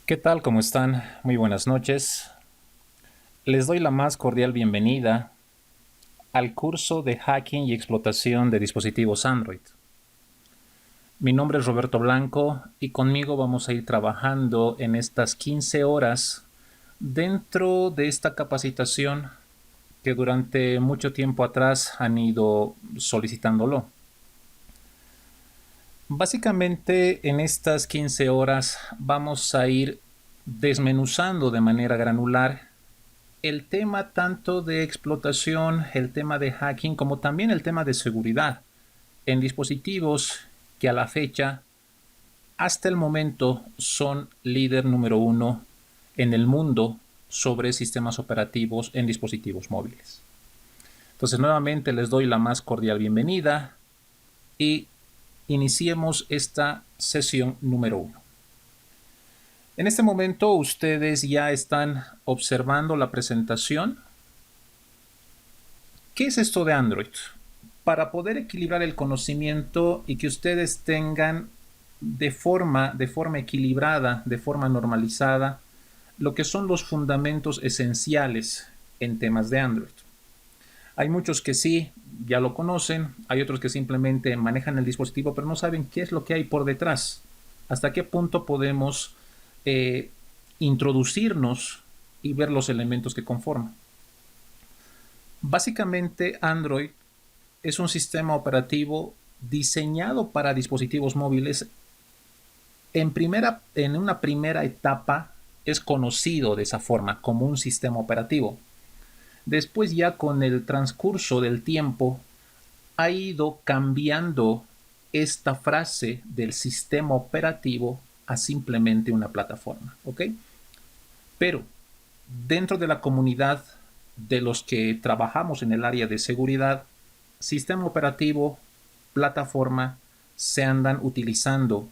¿Qué tal? ¿Cómo están? Muy buenas noches. Les doy la más cordial bienvenida al curso de hacking y explotación de dispositivos Android. Mi nombre es Roberto Blanco y conmigo vamos a ir trabajando en estas 15 horas dentro de esta capacitación que durante mucho tiempo atrás han ido solicitándolo. Básicamente en estas 15 horas vamos a ir desmenuzando de manera granular el tema tanto de explotación, el tema de hacking, como también el tema de seguridad en dispositivos que a la fecha, hasta el momento, son líder número uno en el mundo sobre sistemas operativos en dispositivos móviles. Entonces, nuevamente les doy la más cordial bienvenida y iniciemos esta sesión número uno. En este momento ustedes ya están observando la presentación. ¿Qué es esto de Android? Para poder equilibrar el conocimiento y que ustedes tengan de forma equilibrada, de forma normalizada, lo que son los fundamentos esenciales en temas de Android. Hay muchos que sí, ya lo conocen, hay otros que simplemente manejan el dispositivo, pero no saben qué es lo que hay por detrás. Hasta qué punto podemos eh, introducirnos y ver los elementos que conforman. Básicamente, Android es un sistema operativo diseñado para dispositivos móviles. En una primera etapa es conocido de esa forma como un sistema operativo. Después, ya con el transcurso del tiempo, ha ido cambiando esta frase del sistema operativo a simplemente una plataforma, ¿ok? Pero dentro de la comunidad de los que trabajamos en el área de seguridad, sistema operativo, plataforma, se andan utilizando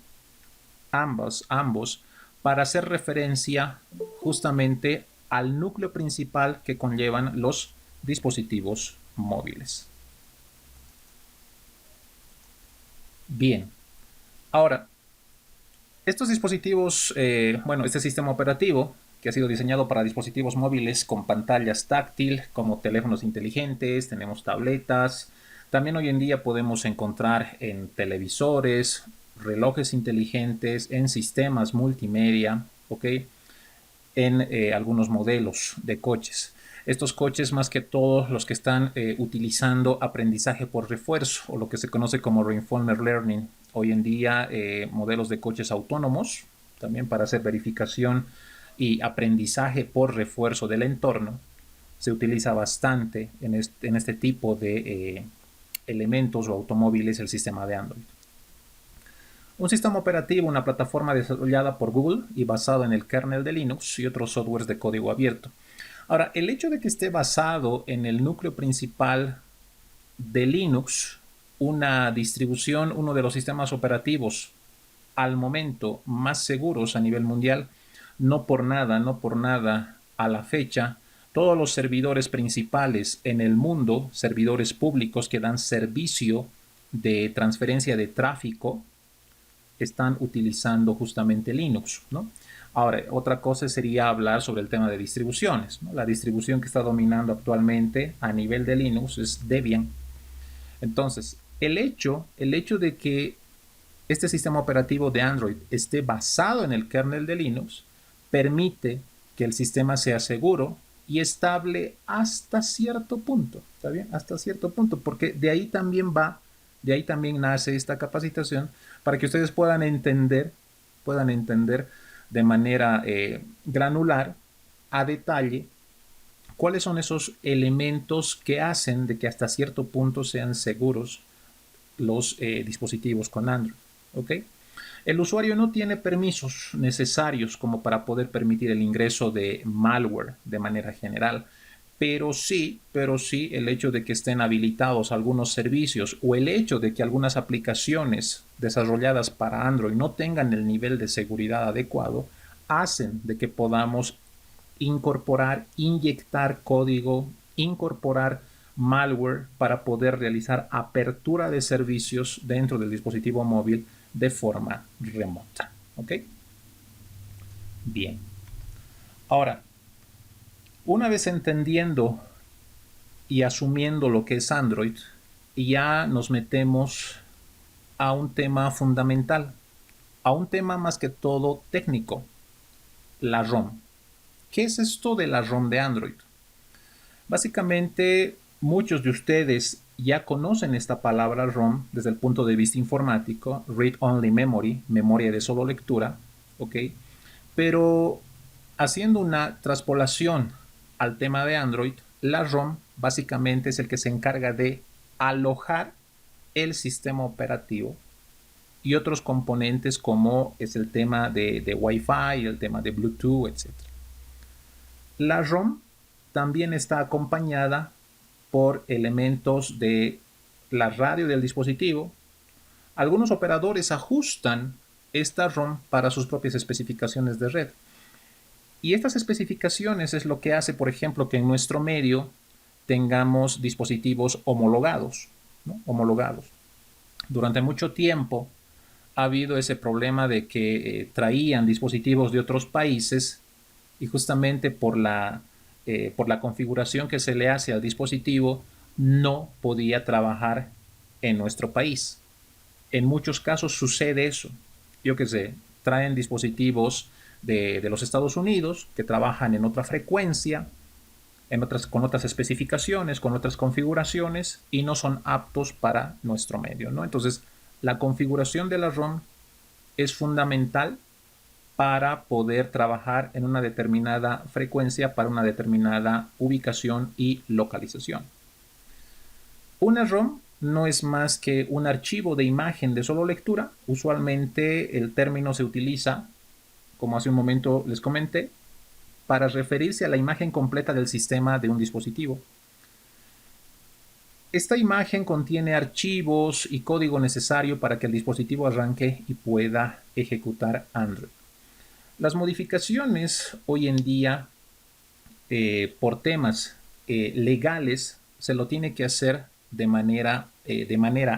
ambos para hacer referencia justamente al núcleo principal que conllevan los dispositivos móviles. Bien, ahora, estos dispositivos, este sistema operativo que ha sido diseñado para dispositivos móviles con pantallas táctil, como teléfonos inteligentes, tenemos tabletas. También hoy en día podemos encontrar en televisores, relojes inteligentes, en sistemas multimedia, ¿ok? En algunos modelos de coches. Estos coches, más que todos los que están utilizando aprendizaje por refuerzo, o lo que se conoce como Reinforcement Learning. Hoy en día, modelos de coches autónomos, también para hacer verificación y aprendizaje por refuerzo del entorno, se utiliza bastante en este tipo de elementos o automóviles el sistema de Android. Un sistema operativo, una plataforma desarrollada por Google y basado en el kernel de Linux y otros softwares de código abierto. Ahora, el hecho de que esté basado en el núcleo principal de Linux, una distribución, uno de los sistemas operativos al momento más seguros a nivel mundial, no por nada a la fecha, todos los servidores principales en el mundo, servidores públicos que dan servicio de transferencia de tráfico, están utilizando justamente Linux, ¿no? Ahora, otra cosa sería hablar sobre el tema de distribuciones, ¿no? La distribución que está dominando actualmente a nivel de Linux es Debian. Entonces, el hecho de que este sistema operativo de Android esté basado en el kernel de Linux permite que el sistema sea seguro y estable hasta cierto punto, ¿está bien? Hasta cierto punto, porque de ahí también nace esta capacitación para que ustedes puedan entender de manera granular, a detalle, cuáles son esos elementos que hacen de que hasta cierto punto sean seguros los dispositivos con Android. ¿Ok? El usuario no tiene permisos necesarios como para poder permitir el ingreso de malware de manera general, pero sí el hecho de que estén habilitados algunos servicios o el hecho de que algunas aplicaciones desarrolladas para Android no tengan el nivel de seguridad adecuado, hacen de que podamos incorporar, inyectar código, incorporar malware para poder realizar apertura de servicios dentro del dispositivo móvil de forma remota. ¿Ok? Bien. Ahora, una vez entendiendo y asumiendo lo que es Android, ya nos metemos a un tema fundamental, a un tema más que todo técnico, la ROM. ¿Qué es esto de la ROM de Android? Básicamente, muchos de ustedes ya conocen esta palabra ROM desde el punto de vista informático, Read Only Memory, memoria de solo lectura, ¿ok? Pero haciendo una traspolación al tema de Android, la ROM básicamente es el que se encarga de alojar el sistema operativo y otros componentes como es el tema de Wi-Fi, el tema de Bluetooth, etc. La ROM también está acompañada por elementos de la radio del dispositivo. Algunos operadores ajustan esta ROM para sus propias especificaciones de red. Y estas especificaciones es lo que hace, por ejemplo, que en nuestro medio tengamos dispositivos homologados, ¿no? Homologados. Durante mucho tiempo ha habido ese problema de que traían dispositivos de otros países y justamente por la configuración que se le hace al dispositivo no podía trabajar en nuestro país. En muchos casos sucede eso. Yo qué sé, traen dispositivos de los Estados Unidos que trabajan en otra frecuencia, con otras especificaciones, con otras configuraciones y no son aptos para nuestro medio, ¿no? Entonces, la configuración de la ROM es fundamental para poder trabajar en una determinada frecuencia para una determinada ubicación y localización. Una ROM no es más que un archivo de imagen de solo lectura. Usualmente el término se utiliza, como hace un momento les comenté, para referirse a la imagen completa del sistema de un dispositivo. Esta imagen contiene archivos y código necesario para que el dispositivo arranque y pueda ejecutar Android. Las modificaciones hoy en día, por temas legales, se lo tiene que hacer de manera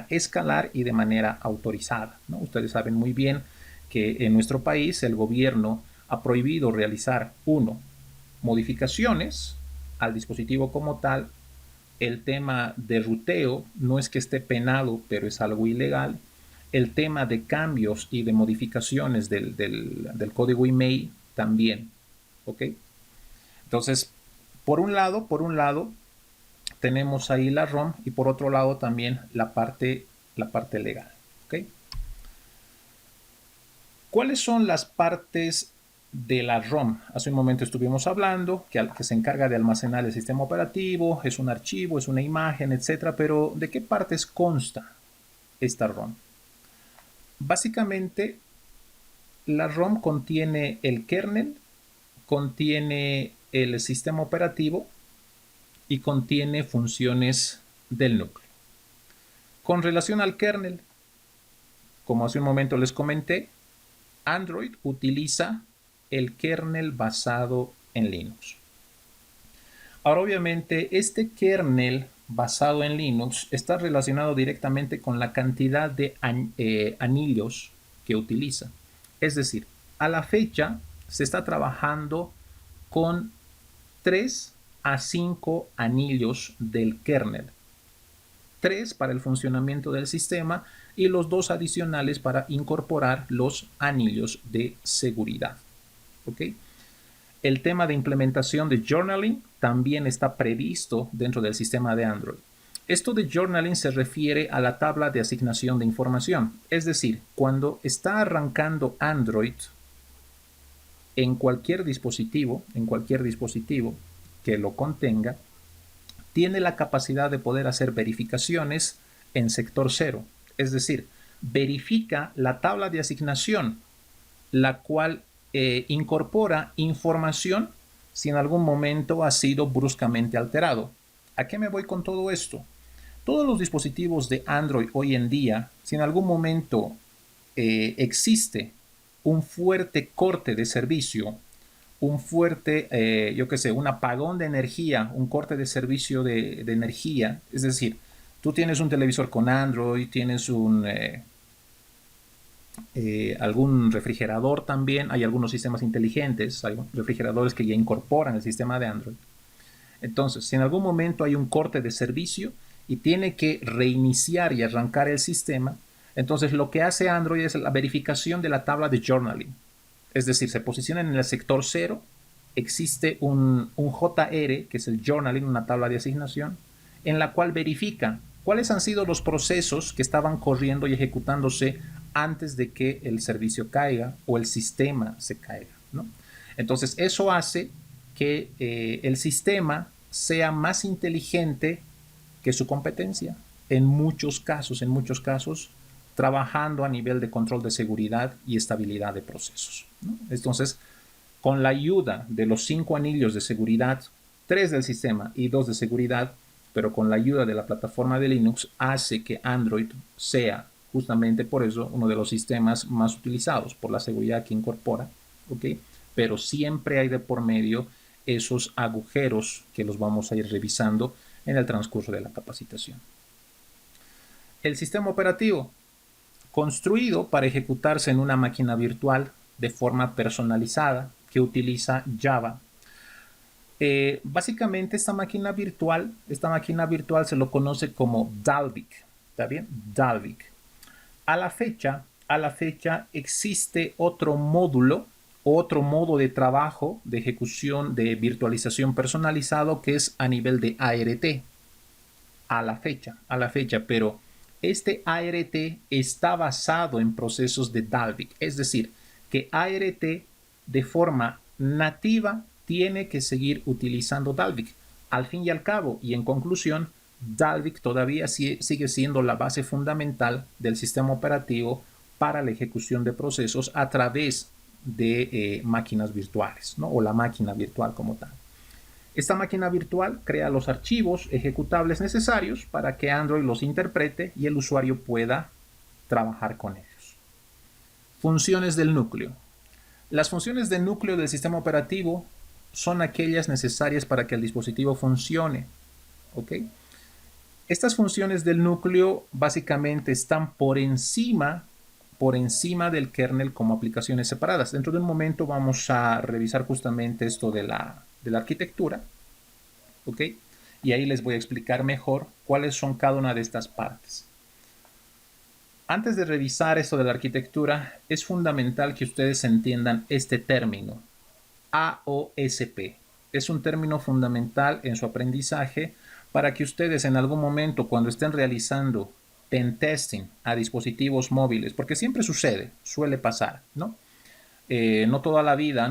escalar y de manera autorizada, ¿no? Ustedes saben muy bien que en nuestro país el gobierno ha prohibido realizar, uno, modificaciones al dispositivo como tal. El tema de ruteo no es que esté penado, pero es algo ilegal. El tema de cambios y de modificaciones del código email también, ¿ok? Entonces, por un lado, tenemos ahí la ROM y por otro lado también la parte legal, ¿ok? ¿Cuáles son las partes de la ROM? Hace un momento estuvimos hablando que se encarga de almacenar el sistema operativo, es un archivo, es una imagen, etcétera, pero ¿de qué partes consta esta ROM? Básicamente, la ROM contiene el kernel, contiene el sistema operativo y contiene funciones del núcleo. Con relación al kernel, como hace un momento les comenté, Android utiliza el kernel basado en Linux. Ahora, obviamente, este kernel basado en Linux está relacionado directamente con la cantidad de anillos que utiliza. Es decir, a la fecha se está trabajando con 3 a 5 anillos del kernel. 3 para el funcionamiento del sistema y los 2 adicionales para incorporar los anillos de seguridad. ¿Ok? El tema de implementación de journaling también está previsto dentro del sistema de Android. Esto de journaling se refiere a la tabla de asignación de información. Es decir, cuando está arrancando Android en cualquier dispositivo que lo contenga, tiene la capacidad de poder hacer verificaciones en sector cero. Es decir, verifica la tabla de asignación, la cual incorpora información si en algún momento ha sido bruscamente alterado. ¿A qué me voy con todo esto? Todos los dispositivos de Android hoy en día, si en algún momento existe un fuerte corte de servicio, un fuerte, yo qué sé, un apagón de energía, un corte de servicio de energía, es decir, tú tienes un televisor con Android, tienes algún refrigerador también. Hay algunos sistemas inteligentes, hay refrigeradores que ya incorporan el sistema de Android. Entonces, si en algún momento hay un corte de servicio y tiene que reiniciar y arrancar el sistema, entonces lo que hace Android es la verificación de la tabla de journaling. Es decir, se posiciona en el sector 0, existe un JR, que es el journaling, una tabla de asignación, en la cual verifica cuáles han sido los procesos que estaban corriendo y ejecutándose antes de que el servicio caiga o el sistema se caiga, ¿no? Entonces, eso hace que el sistema sea más inteligente que su competencia en muchos casos, trabajando a nivel de control de seguridad y estabilidad de procesos, ¿no? Entonces, con la ayuda de los 5 anillos de seguridad, 3 del sistema y 2 de seguridad, pero con la ayuda de la plataforma de Linux, hace que Android sea justamente por eso uno de los sistemas más utilizados, por la seguridad que incorpora, ¿ok? Pero siempre hay de por medio esos agujeros que los vamos a ir revisando en el transcurso de la capacitación. El sistema operativo, construido para ejecutarse en una máquina virtual de forma personalizada que utiliza Java. Básicamente esta máquina virtual se lo conoce como Dalvik, ¿está bien? Dalvik. A la fecha existe otro módulo, otro modo de trabajo de ejecución de virtualización personalizado que es a nivel de ART. A la fecha, pero este ART está basado en procesos de Dalvik, es decir, que ART de forma nativa tiene que seguir utilizando Dalvik. Al fin y al cabo, y en conclusión, Dalvik todavía sigue siendo la base fundamental del sistema operativo para la ejecución de procesos a través de máquinas virtuales, ¿no? O la máquina virtual como tal. Esta máquina virtual crea los archivos ejecutables necesarios para que Android los interprete y el usuario pueda trabajar con ellos. Funciones del núcleo. Las funciones del núcleo del sistema operativo son aquellas necesarias para que el dispositivo funcione, ¿ok? Estas funciones del núcleo básicamente están por encima del kernel como aplicaciones separadas. Dentro de un momento vamos a revisar justamente esto de la arquitectura, ¿ok? Y ahí les voy a explicar mejor cuáles son cada una de estas partes. Antes de revisar esto de la arquitectura, es fundamental que ustedes entiendan este término, AOSP. Es un término fundamental en su aprendizaje para que ustedes en algún momento, cuando estén realizando pen testing a dispositivos móviles, porque siempre suele pasar, ¿no? No toda la vida,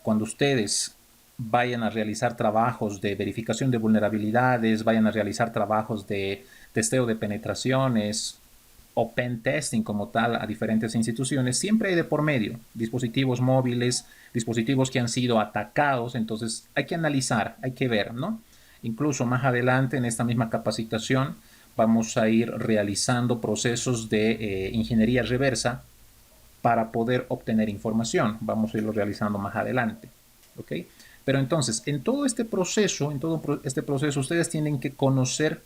cuando ustedes vayan a realizar trabajos de verificación de vulnerabilidades, vayan a realizar trabajos de testeo de penetraciones o pen testing como tal a diferentes instituciones, siempre hay de por medio dispositivos móviles, dispositivos que han sido atacados, entonces hay que analizar, hay que ver, ¿no? Incluso más adelante en esta misma capacitación vamos a ir realizando procesos de ingeniería reversa para poder obtener información. Vamos a irlo realizando más adelante, ¿ok? Pero entonces, en todo este proceso, ustedes tienen que conocer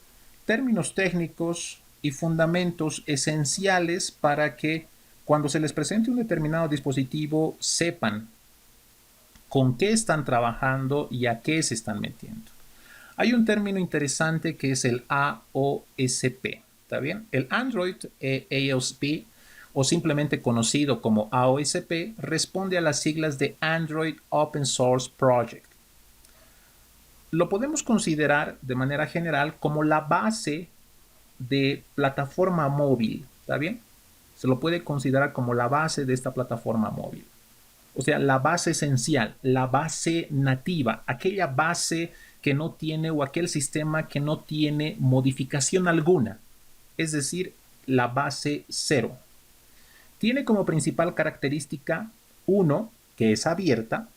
términos técnicos y fundamentos esenciales para que cuando se les presente un determinado dispositivo sepan con qué están trabajando y a qué se están metiendo. Hay un término interesante que es el AOSP, ¿está bien? El Android AOSP, o simplemente conocido como AOSP, responde a las siglas de Android Open Source Project. Lo podemos considerar de manera general como la base de plataforma móvil, ¿está bien? Se lo puede considerar como la base de esta plataforma móvil. O sea, la base esencial, la base nativa, aquella base que no tiene o aquel sistema que no tiene modificación alguna, es decir, la base cero. Tiene como principal característica, uno, que es abierta,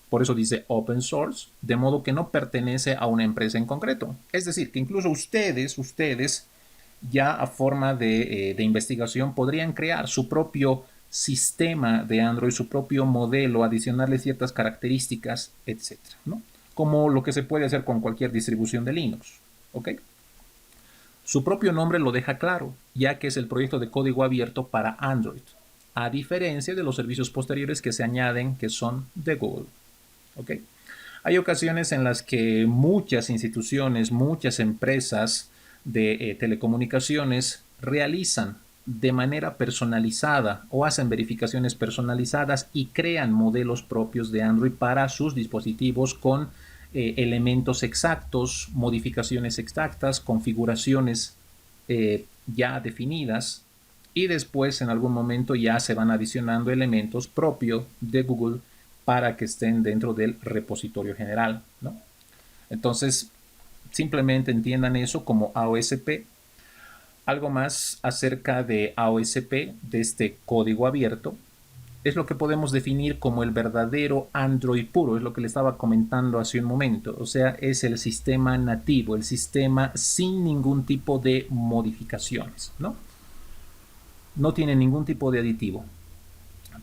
por eso dice open source, de modo que no pertenece a una empresa en concreto. Es decir, que incluso ustedes ya a forma de investigación podrían crear su propio sistema de Android, su propio modelo, adicionarle ciertas características, etcétera, ¿no? Como lo que se puede hacer con cualquier distribución de Linux, ¿ok? Su propio nombre lo deja claro, ya que es el proyecto de código abierto para Android, a diferencia de los servicios posteriores que se añaden que son de Google. ¿Okay? Hay ocasiones en las que muchas instituciones, muchas empresas de telecomunicaciones realizan de manera personalizada o hacen verificaciones personalizadas y crean modelos propios de Android para sus dispositivos con elementos exactos, modificaciones exactas, configuraciones ya definidas, y después en algún momento ya se van adicionando elementos propios de Google para que estén dentro del repositorio general, ¿no? Entonces, simplemente entiendan eso como AOSP. Algo más acerca de AOSP, de este código abierto, es lo que podemos definir como el verdadero Android puro, es lo que le estaba comentando hace un momento. O sea, es el sistema nativo, el sistema sin ningún tipo de modificaciones, ¿no? No tiene ningún tipo de aditivo.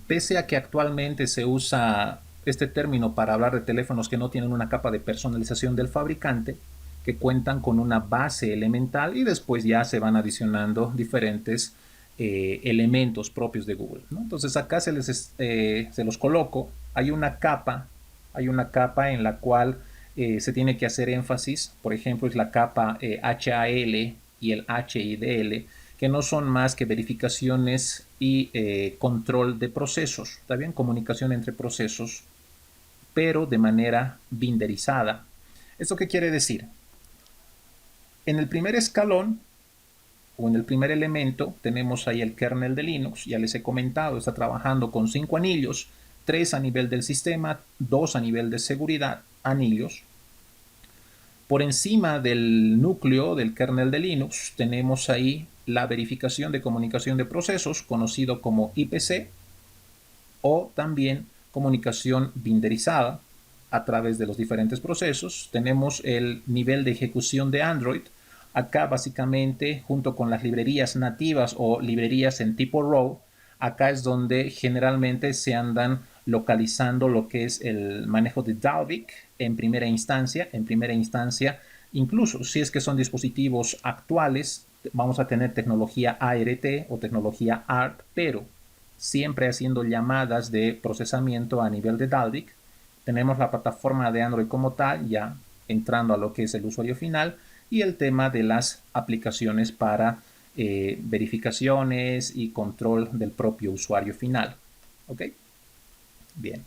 Pese a que actualmente se usa este término para hablar de teléfonos que no tienen una capa de personalización del fabricante, que cuentan con una base elemental y después ya se van adicionando diferentes elementos propios de Google, ¿no? Entonces acá se los coloco. Hay una capa en la cual se tiene que hacer énfasis. Por ejemplo, es la capa HAL y el HIDL, que no son más que verificaciones y control de procesos, ¿está bien? Comunicación entre procesos, pero de manera binderizada. ¿Esto qué quiere decir? En el primer escalón o en el primer elemento tenemos ahí el kernel de Linux, ya les he comentado, está trabajando con 5 anillos, 3 a nivel del sistema, 2 a nivel de seguridad, anillos. Por encima del núcleo del kernel de Linux tenemos ahí la verificación de comunicación de procesos, conocido como IPC, o también comunicación binderizada a través de los diferentes procesos. Tenemos el nivel de ejecución de Android. Acá básicamente, junto con las librerías nativas o librerías en tipo RAW, acá es donde generalmente se andan localizando lo que es el manejo de Dalvik en primera instancia. Incluso si es que son dispositivos actuales, vamos a tener tecnología ART o tecnología ARP, pero siempre haciendo llamadas de procesamiento a nivel de Dalvik. Tenemos la plataforma de Android como tal, ya entrando a lo que es el usuario final, y el tema de las aplicaciones para verificaciones y control del propio usuario final. ¿Ok? Bien.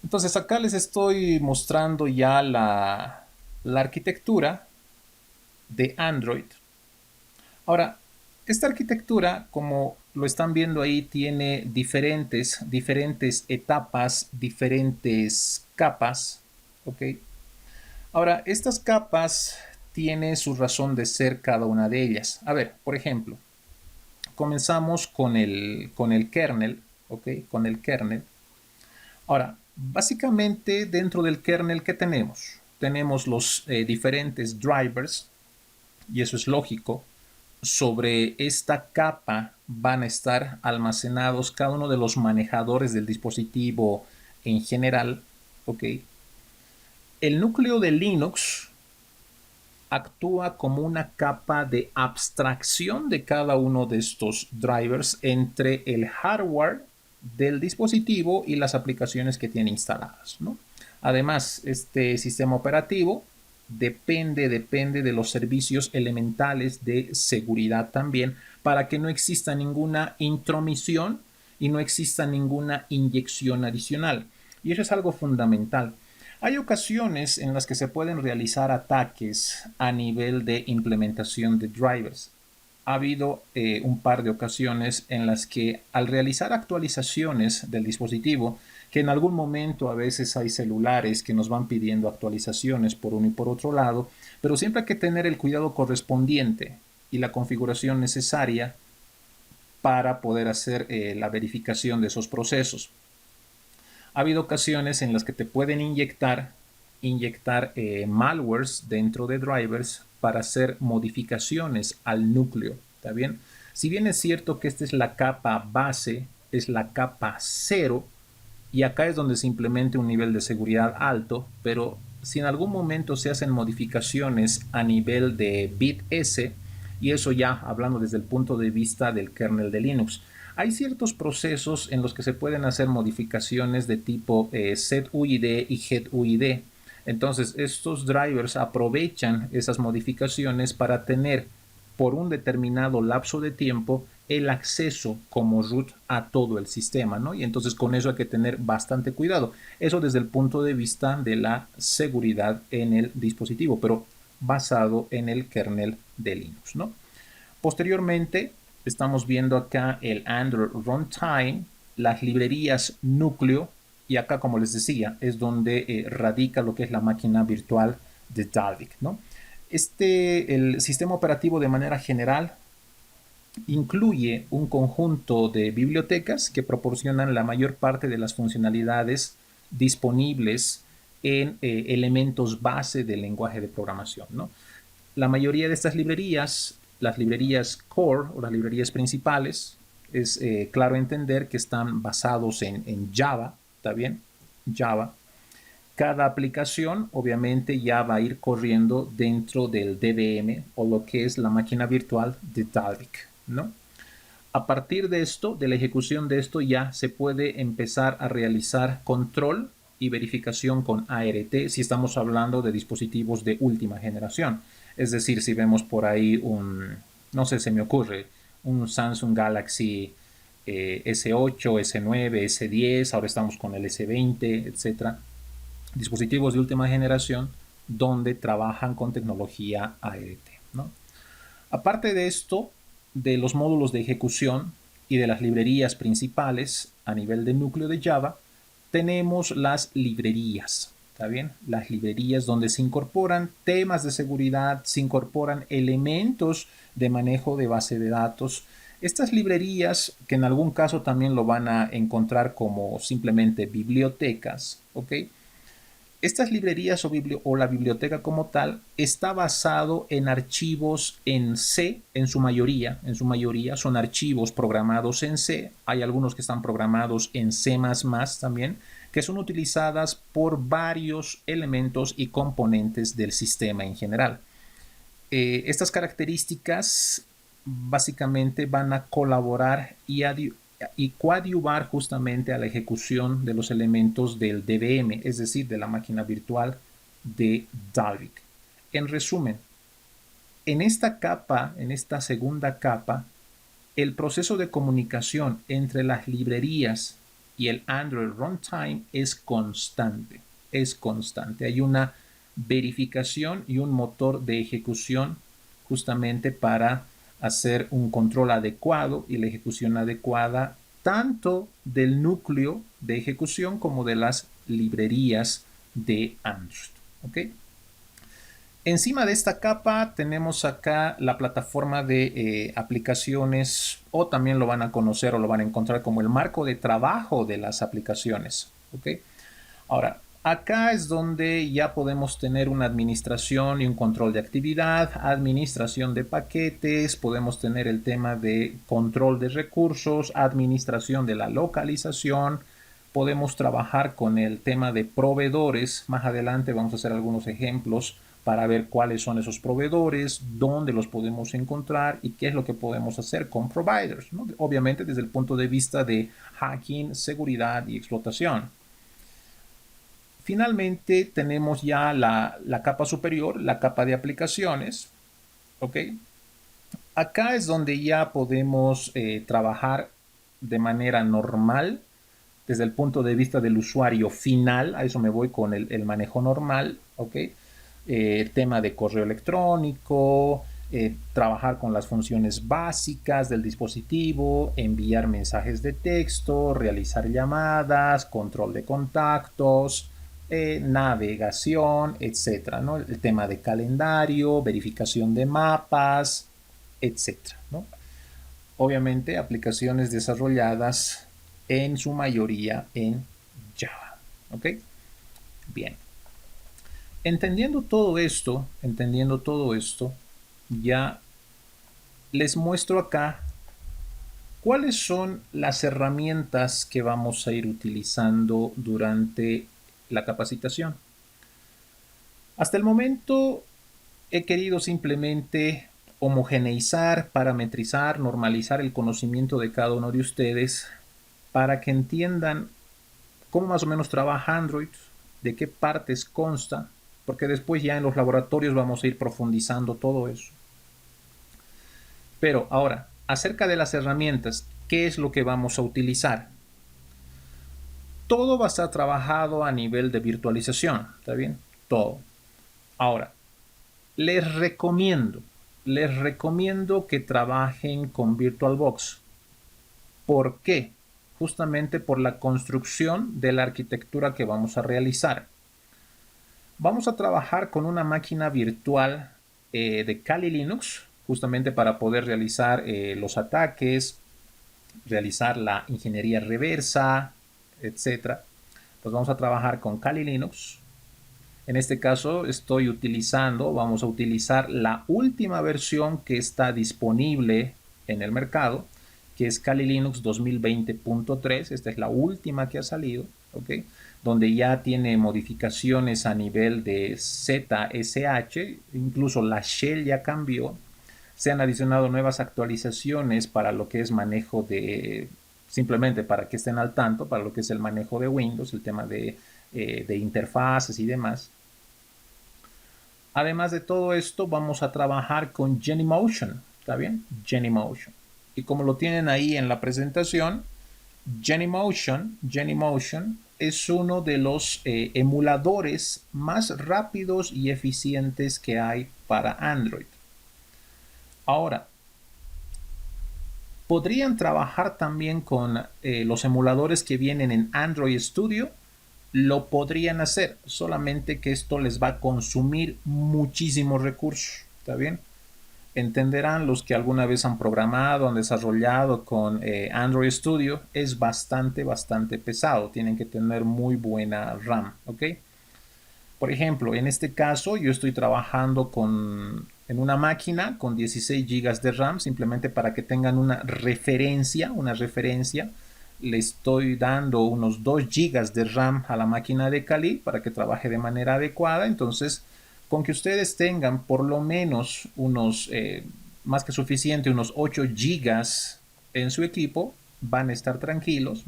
Entonces acá les estoy mostrando ya la arquitectura de Android. Ahora, esta arquitectura, como lo están viendo ahí, tiene diferentes etapas, diferentes capas. ¿Ok? Ahora, estas capas tienen su razón de ser cada una de ellas. A ver, por ejemplo, comenzamos con el kernel. ¿Ok? Con el kernel. Ahora, básicamente dentro del kernel, ¿qué tenemos? Tenemos los diferentes drivers, y eso es lógico. Sobre esta capa van a estar almacenados cada uno de los manejadores del dispositivo en general. ¿Ok? El núcleo de Linux actúa como una capa de abstracción de cada uno de estos drivers entre el hardware del dispositivo y las aplicaciones que tiene instaladas, ¿no? Además, este sistema operativo depende de los servicios elementales de seguridad también, para que no exista ninguna intromisión y no exista ninguna inyección adicional. Y eso es algo fundamental. Hay ocasiones en las que se pueden realizar ataques a nivel de implementación de drivers. Ha habido un par de ocasiones en las que al realizar actualizaciones del dispositivo, que en algún momento a veces hay celulares que nos van pidiendo actualizaciones por uno y por otro lado, pero siempre hay que tener el cuidado correspondiente y la configuración necesaria para poder hacer la verificación de esos procesos. Ha habido ocasiones en las que te pueden inyectar malwares dentro de drivers para hacer modificaciones al núcleo. ¿Está bien? Si bien es cierto que esta es la capa base, es la capa 0, y acá es donde se implementa un nivel de seguridad alto, pero si en algún momento se hacen modificaciones a nivel de bit S, y eso ya hablando desde el punto de vista del kernel de Linux, hay ciertos procesos en los que se pueden hacer modificaciones de tipo setuid y getuid. Entonces, estos drivers aprovechan esas modificaciones para tener por un determinado lapso de tiempo el acceso como root a todo el sistema, ¿no? Y entonces con eso hay que tener bastante cuidado. Eso desde el punto de vista de la seguridad en el dispositivo, pero basado en el kernel de Linux, ¿no? Posteriormente, estamos viendo acá el Android Runtime, las librerías núcleo, y acá, como les decía, es donde radica lo que es la máquina virtual de Dalvik, ¿no? El sistema operativo de manera general incluye un conjunto de bibliotecas que proporcionan la mayor parte de las funcionalidades disponibles en elementos base del lenguaje de programación, ¿no? La mayoría de estas librerías, las librerías core o las librerías principales, es claro entender que están basados en Java, ¿está bien? Java. Cada aplicación obviamente ya va a ir corriendo dentro del DVM o lo que es la máquina virtual de Dalvik, ¿no? A partir de esto, de la ejecución de esto, ya se puede empezar a realizar control y verificación con ART si estamos hablando de dispositivos de última generación. Es decir, si vemos por ahí no sé, se me ocurre, un Samsung Galaxy S8, S9, S10, ahora estamos con el S20, etcétera. Dispositivos de última generación donde trabajan con tecnología ART, ¿no? Aparte de esto, de los módulos de ejecución y de las librerías principales a nivel de núcleo de Java, tenemos las librerías, ¿está bien? Las librerías donde se incorporan temas de seguridad, se incorporan elementos de manejo de base de datos. Estas librerías, que en algún caso también lo van a encontrar como simplemente bibliotecas, ¿ok? Estas librerías o la biblioteca como tal está basado en archivos en C en su mayoría son archivos programados en C, hay algunos que están programados en C++ también, que son utilizadas por varios elementos y componentes del sistema en general. Estas características básicamente van a colaborar y coadyuvar justamente a la ejecución de los elementos del DVM, es decir, de la máquina virtual de Dalvik. En resumen, en esta capa, en esta segunda capa, el proceso de comunicación entre las librerías y el Android Runtime es constante, es constante. Hay una verificación y un motor de ejecución justamente para hacer un control adecuado y la ejecución adecuada tanto del núcleo de ejecución como de las librerías de Android. ¿Ok? Encima de esta capa tenemos acá la plataforma de aplicaciones, o también lo van a conocer o lo van a encontrar como el marco de trabajo de las aplicaciones. ¿Ok? Ahora, acá es donde ya podemos tener una administración y un control de actividad, administración de paquetes, podemos tener el tema de control de recursos, administración de la localización, podemos trabajar con el tema de proveedores. Más adelante vamos a hacer algunos ejemplos para ver cuáles son esos proveedores, dónde los podemos encontrar y qué es lo que podemos hacer con providers, ¿no? Obviamente desde el punto de vista de hacking, seguridad y explotación. Finalmente tenemos ya la capa superior, la capa de aplicaciones. ¿Ok? Acá es donde ya podemos trabajar de manera normal desde el punto de vista del usuario final. A eso me voy con el manejo normal. ¿Ok? Tema de correo electrónico, trabajar con las funciones básicas del dispositivo, enviar mensajes de texto, realizar llamadas, control de contactos, navegación, etcétera, ¿no? El tema de calendario, verificación de mapas, etcétera, ¿no? Obviamente, aplicaciones desarrolladas en su mayoría en Java. ¿Ok? Bien. Entendiendo todo esto, ya les muestro acá cuáles son las herramientas que vamos a ir utilizando durante la capacitación. Hasta el momento he querido simplemente homogeneizar, parametrizar, normalizar el conocimiento de cada uno de ustedes para que entiendan cómo más o menos trabaja Android, de qué partes consta, porque después ya en los laboratorios vamos a ir profundizando todo eso. Pero ahora, acerca de las herramientas, ¿qué es lo que vamos a utilizar? Todo va a estar trabajado a nivel de virtualización, ¿está bien? Todo. Ahora, les recomiendo que trabajen con VirtualBox. ¿Por qué? Justamente por la construcción de la arquitectura que vamos a realizar. Vamos a trabajar con una máquina virtual de Kali Linux, justamente para poder realizar los ataques, realizar la ingeniería reversa, etc. Pues vamos a trabajar con Kali Linux. En este caso vamos a utilizar la última versión que está disponible en el mercado, que es Kali Linux 2020.3. Esta es la última que ha salido, ¿ok? Donde ya tiene modificaciones a nivel de ZSH, incluso la shell ya cambió. Se han adicionado nuevas actualizaciones para lo que es manejo de, simplemente para que estén al tanto, para lo que es el manejo de Windows, el tema de interfaces y demás. Además de todo esto, vamos a trabajar con Genymotion, ¿está bien? Genymotion. Y como lo tienen ahí en la presentación, Genymotion es uno de los emuladores más rápidos y eficientes que hay para Android. Ahora, podrían trabajar también con los emuladores que vienen en Android Studio. Lo podrían hacer, solamente que esto les va a consumir muchísimos recursos, ¿está bien? Entenderán los que alguna vez han programado, han desarrollado con Android Studio, es bastante pesado, tienen que tener muy buena RAM, ¿ok? Por ejemplo, en este caso yo estoy trabajando en una máquina con 16 GB de RAM, simplemente para que tengan una referencia, le estoy dando unos 2 GB de RAM a la máquina de Kali para que trabaje de manera adecuada. Entonces, con que ustedes tengan por lo menos más que suficiente, unos 8 GB en su equipo, van a estar tranquilos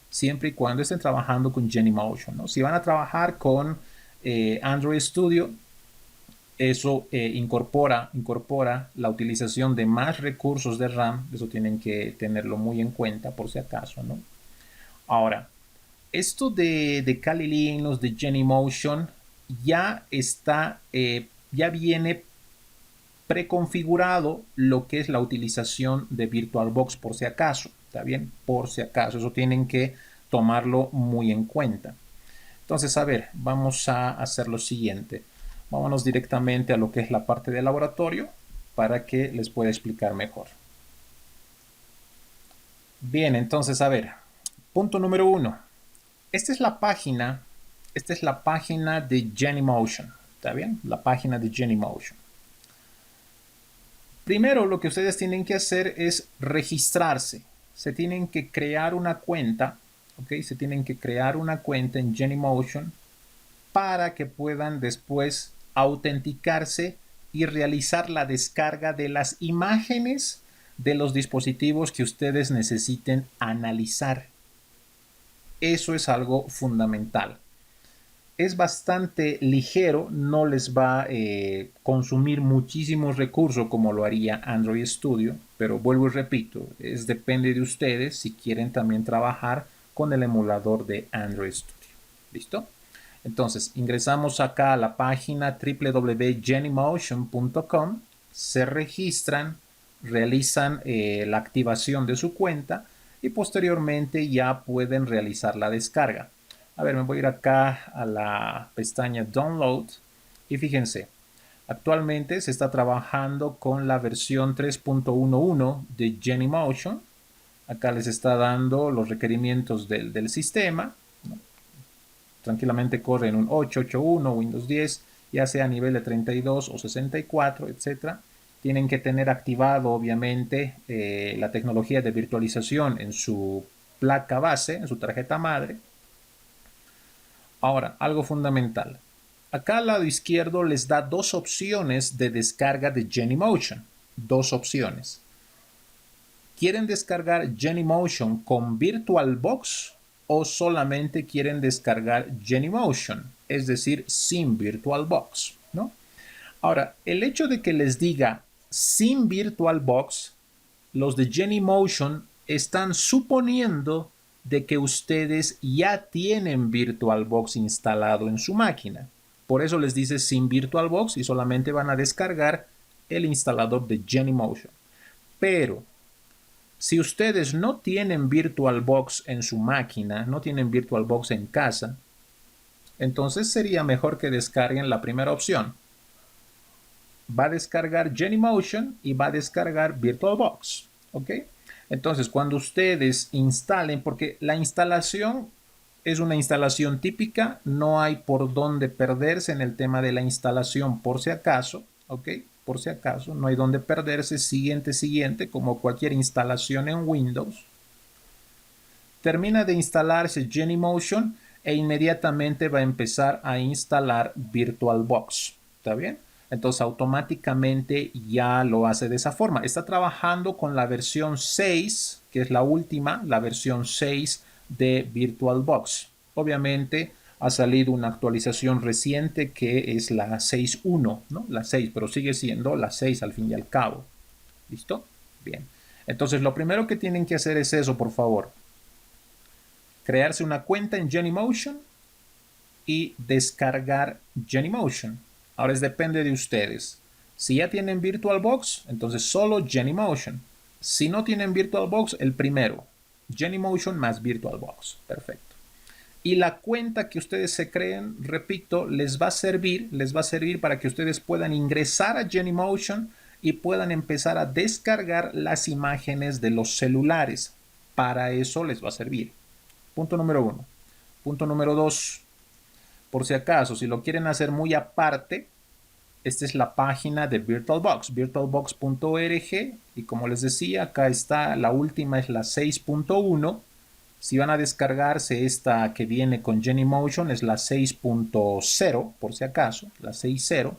siempre y cuando estén trabajando con Genymotion, ¿no? Si van a trabajar con Android Studio, eso incorpora la utilización de más recursos de RAM. Eso tienen que tenerlo muy en cuenta por si acaso, ¿no? Ahora, esto de Kali Linux, de Genymotion, ya viene preconfigurado lo que es la utilización de VirtualBox por si acaso, ¿está bien? Por si acaso, eso tienen que tomarlo muy en cuenta. Entonces, a ver, vamos a hacer lo siguiente. Vámonos directamente a lo que es la parte de laboratorio para que les pueda explicar mejor. Bien, entonces, a ver, punto número 1. Esta es la página de Genymotion, ¿está bien? La página de Genymotion. Primero, lo que ustedes tienen que hacer es registrarse. Se tienen que crear una cuenta, ¿ok? Se tienen que crear una cuenta en Genymotion para que puedan después autenticarse y realizar la descarga de las imágenes de los dispositivos que ustedes necesiten analizar. Eso es algo fundamental. Es bastante ligero, no les va a consumir muchísimos recursos como lo haría Android Studio, pero vuelvo y repito, depende de ustedes si quieren también trabajar con el emulador de Android Studio. ¿Listo? Entonces, ingresamos acá a la página www.genymotion.com, se registran, realizan la activación de su cuenta y posteriormente ya pueden realizar la descarga. A ver, me voy a ir acá a la pestaña Download y fíjense, actualmente se está trabajando con la versión 3.11 de Genymotion. Acá les está dando los requerimientos del sistema, ¿no? Tranquilamente corre en un 881, Windows 10, ya sea a nivel de 32 o 64, etc. Tienen que tener activado, obviamente, la tecnología de virtualización en su placa base, en su tarjeta madre. Ahora, algo fundamental. Acá al lado izquierdo les da dos opciones de descarga de Genymotion. Dos opciones. ¿Quieren descargar Genymotion con VirtualBox o solamente quieren descargar Genymotion? Es decir, sin VirtualBox, ¿no? Ahora, el hecho de que les diga sin VirtualBox, los de Genymotion están suponiendo de que ustedes ya tienen VirtualBox instalado en su máquina. Por eso les dice sin VirtualBox y solamente van a descargar el instalador de Genymotion. Pero si ustedes no tienen VirtualBox en su máquina, no tienen VirtualBox en casa, entonces sería mejor que descarguen la primera opción. Va a descargar Genymotion y va a descargar VirtualBox, ¿ok? Entonces, cuando ustedes instalen, porque la instalación es una instalación típica, no hay por dónde perderse en el tema de la instalación por si acaso, ¿ok? Por si acaso, no hay dónde perderse, siguiente, como cualquier instalación en Windows. Termina de instalarse Genymotion e inmediatamente va a empezar a instalar VirtualBox, ¿está bien? Entonces automáticamente ya lo hace de esa forma. Está trabajando con la versión 6, que es la última, la versión 6 de VirtualBox. Obviamente ha salido una actualización reciente que es la 6.1, ¿no? La 6, pero sigue siendo la 6 al fin y al cabo. ¿Listo? Bien. Entonces lo primero que tienen que hacer es eso, por favor. Crearse una cuenta en Genymotion y descargar Genymotion. Ahora depende de ustedes. Si ya tienen VirtualBox, entonces solo Genymotion. Si no tienen VirtualBox, el primero. Genymotion más VirtualBox. Perfecto. Y la cuenta que ustedes se creen, repito, les va a servir para que ustedes puedan ingresar a Genymotion y puedan empezar a descargar las imágenes de los celulares. Para eso les va a servir. Punto número 1. Punto número 2. Por si acaso, si lo quieren hacer muy aparte, esta es la página de VirtualBox, virtualbox.org. Y como les decía, acá está, la última es la 6.1. Si van a descargarse esta que viene con Genymotion, es la 6.0, por si acaso, la 6.0.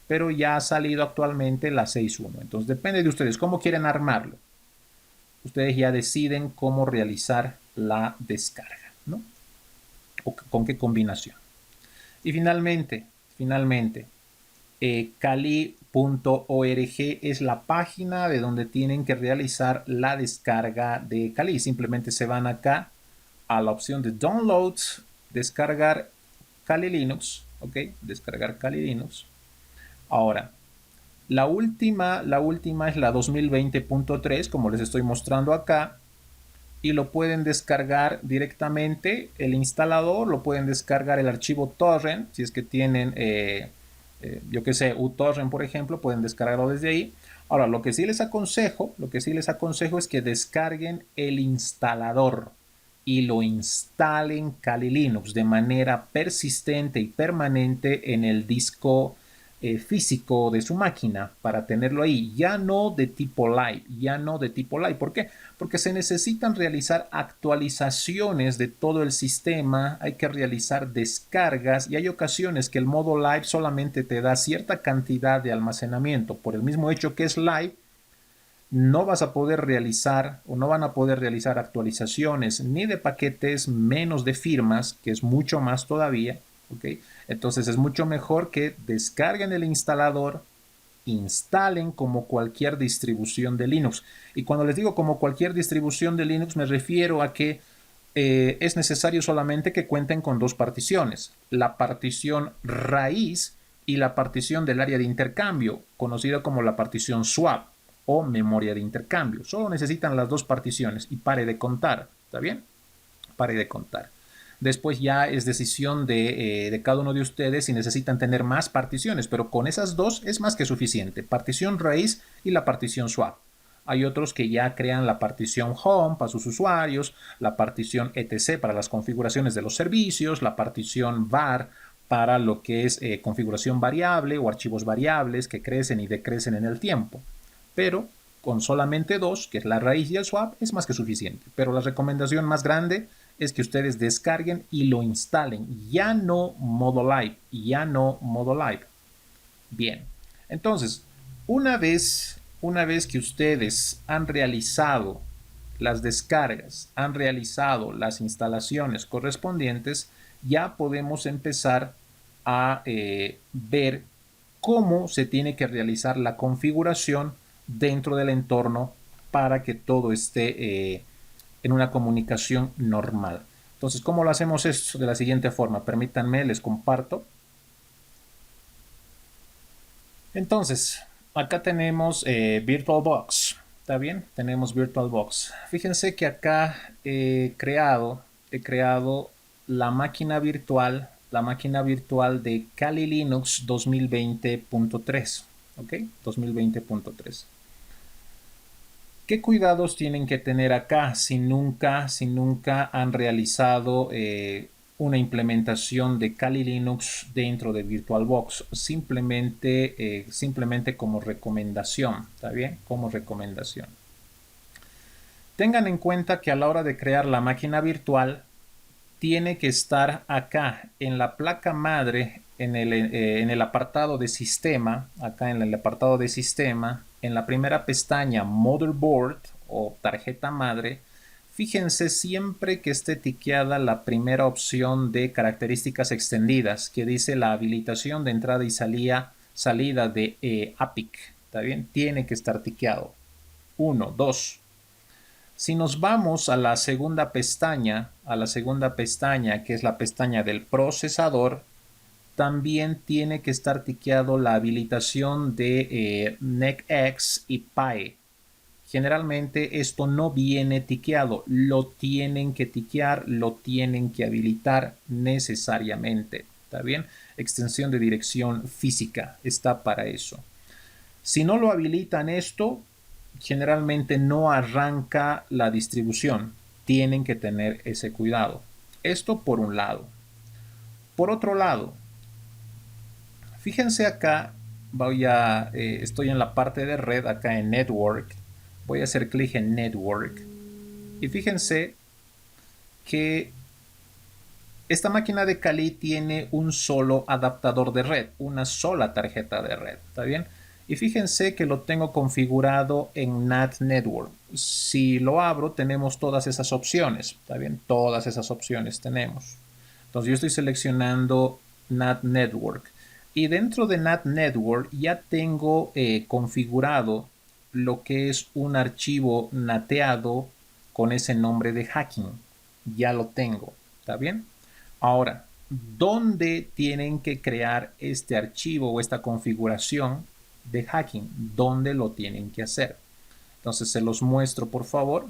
Pero ya ha salido actualmente la 6.1. Entonces depende de ustedes cómo quieren armarlo. Ustedes ya deciden cómo realizar la descarga, ¿no? O con qué combinación. Y finalmente, Kali.org es la página de donde tienen que realizar la descarga de Kali. Simplemente se van acá a la opción de Downloads, descargar Kali Linux, ¿ok? Descargar Kali Linux. Ahora, la última es la 2020.3, como les estoy mostrando acá. Y lo pueden descargar directamente el instalador, lo pueden descargar el archivo torrent, si es que tienen, yo que sé, uTorrent por ejemplo, pueden descargarlo desde ahí. Ahora, lo que sí les aconsejo es que descarguen el instalador y lo instalen Kali Linux de manera persistente y permanente en el disco físico de su máquina para tenerlo ahí, ya no de tipo live, ¿por qué? Porque se necesitan realizar actualizaciones de todo el sistema, hay que realizar descargas y hay ocasiones que el modo live solamente te da cierta cantidad de almacenamiento. Por el mismo hecho que es live, no vas a poder realizar o no van a poder realizar actualizaciones ni de paquetes, menos de firmas, que es mucho más todavía. ¿Okay? Entonces es mucho mejor que descarguen el instalador, instalen como cualquier distribución de Linux. Y cuando les digo como cualquier distribución de Linux, me refiero a que es necesario solamente que cuenten con dos particiones. La partición raíz y la partición del área de intercambio, conocida como la partición swap o memoria de intercambio. Solo necesitan las dos particiones y pare de contar. ¿Está bien? Pare de contar. Después ya es decisión de cada uno de ustedes si necesitan tener más particiones, pero con esas dos es más que suficiente. Partición raíz y la partición swap. Hay otros que ya crean la partición home para sus usuarios, la partición etc para las configuraciones de los servicios, la partición var para lo que es configuración variable o archivos variables que crecen y decrecen en el tiempo. Pero con solamente dos, que es la raíz y el swap, es más que suficiente. Pero la recomendación más grande es que ustedes descarguen y lo instalen. Ya no modo live, ya no modo live. Bien, entonces, una vez que ustedes han realizado las descargas, han realizado las instalaciones correspondientes, ya podemos empezar a ver cómo se tiene que realizar la configuración dentro del entorno para que todo esté en una comunicación normal. Entonces, ¿cómo lo hacemos esto? De la siguiente forma, permítanme, les comparto. Entonces, acá tenemos VirtualBox. ¿Está bien? Tenemos VirtualBox. Fíjense que acá he creado la máquina virtual de Kali Linux 2020.3. ¿Ok? 2020.3. ¿Qué cuidados tienen que tener acá si nunca han realizado una implementación de Kali Linux dentro de VirtualBox? Simplemente como recomendación, ¿está bien? Como recomendación. Tengan en cuenta que a la hora de crear la máquina virtual, tiene que estar acá en la placa madre, en el apartado de sistema, acá en el apartado de sistema, en la primera pestaña Motherboard o tarjeta madre. Fíjense siempre que esté tiqueada la primera opción de características extendidas, que dice la habilitación de entrada y salida de APIC. ¿Está bien? Tiene que estar tiqueado. 1, 2. Si nos vamos a la segunda pestaña, que es la pestaña del procesador, también tiene que estar tiqueado la habilitación de NECX y PIE. Generalmente esto no viene tiqueado, lo tienen que tiquear, lo tienen que habilitar necesariamente. ¿Está bien? Extensión de dirección física está para eso. Si no lo habilitan esto, generalmente no arranca la distribución. Tienen que tener ese cuidado. Esto por un lado. Por otro lado, fíjense acá, estoy en la parte de red, acá en Network. Voy a hacer clic en Network. Y fíjense que esta máquina de Kali tiene un solo adaptador de red, una sola tarjeta de red. ¿Está bien? Y fíjense que lo tengo configurado en NAT Network. Si lo abro, tenemos todas esas opciones. ¿Está bien? Todas esas opciones tenemos. Entonces yo estoy seleccionando NAT Network. Y dentro de NAT Network ya tengo configurado lo que es un archivo nateado con ese nombre de hacking. Ya lo tengo. ¿Está bien? Ahora, ¿dónde tienen que crear este archivo o esta configuración de hacking? ¿Dónde lo tienen que hacer? Entonces se los muestro, por favor.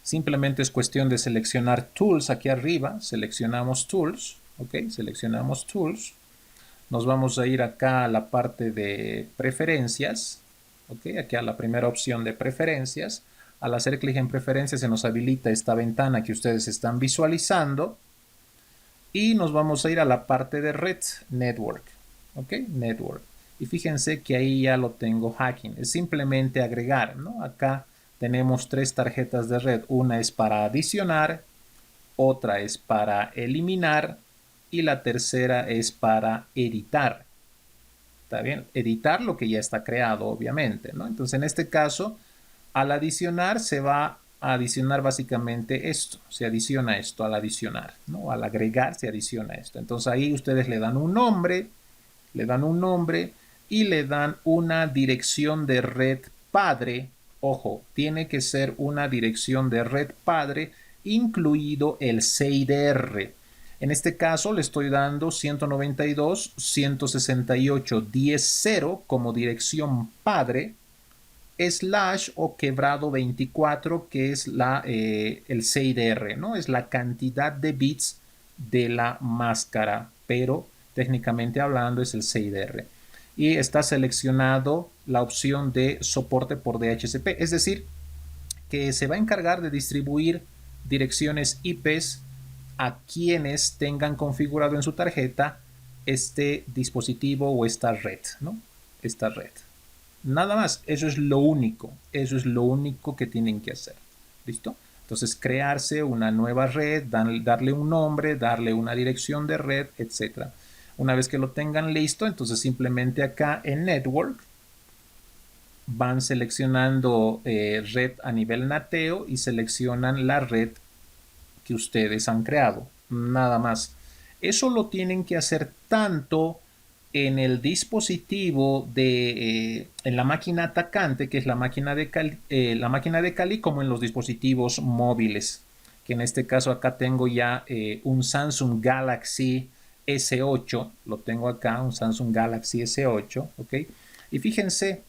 Simplemente es cuestión de seleccionar Tools aquí arriba. Seleccionamos Tools. ¿Ok? Seleccionamos Tools. Nos vamos a ir acá a la parte de Preferencias. ¿Ok? Aquí a la primera opción de Preferencias. Al hacer clic en Preferencias se nos habilita esta ventana que ustedes están visualizando. Y nos vamos a ir a la parte de Red Network. ¿Ok? Network. Y fíjense que ahí ya lo tengo hacking. Es simplemente agregar, ¿no? Acá tenemos 3 tarjetas de red. Una es para adicionar, otra es para eliminar y la tercera es para editar. ¿Está bien? Editar lo que ya está creado, obviamente, ¿no? Entonces, en este caso, al adicionar se va a adicionar básicamente esto. Se adiciona esto al adicionar, ¿no? Al agregar se adiciona esto. Entonces, ahí ustedes le dan un nombre y le dan una dirección de red padre. Ojo, tiene que ser una dirección de red padre, incluido el CIDR. En este caso le estoy dando 192.168.10.0 como dirección padre, slash o quebrado 24, que es el CIDR, ¿no? Es la cantidad de bits de la máscara, pero técnicamente hablando es el CIDR. Y está seleccionado la opción de soporte por DHCP, es decir, que se va a encargar de distribuir direcciones IPs a quienes tengan configurado en su tarjeta este dispositivo o esta red, ¿no? Esta red. Nada más, eso es lo único que tienen que hacer. ¿Listo? Entonces, crearse una nueva red, darle un nombre, darle una dirección de red, etc. Una vez que lo tengan listo, entonces simplemente acá en Network van seleccionando red a nivel nateo y seleccionan la red que ustedes han creado. Nada más. Eso lo tienen que hacer tanto en el dispositivo en la máquina atacante, que es la máquina de Kali, como en los dispositivos móviles. Que en este caso acá tengo ya un Samsung Galaxy S8. Lo tengo acá, un Samsung Galaxy S8. ¿Ok? Y fíjense,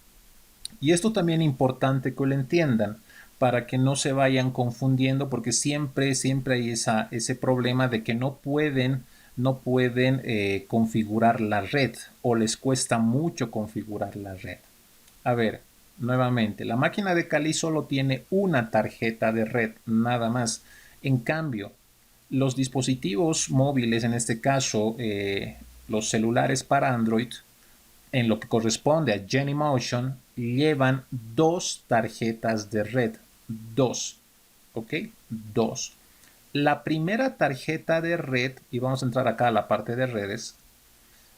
y esto también es importante que lo entiendan para que no se vayan confundiendo, porque siempre hay ese problema de que no pueden configurar la red o les cuesta mucho configurar la red. A ver, nuevamente, la máquina de Kali solo tiene una tarjeta de red, nada más. En cambio, los dispositivos móviles, en este caso, los celulares para Android, en lo que corresponde a Genymotion, llevan dos tarjetas de red. Dos. ¿Ok? Dos. La primera tarjeta de red, y vamos a entrar acá a la parte de redes,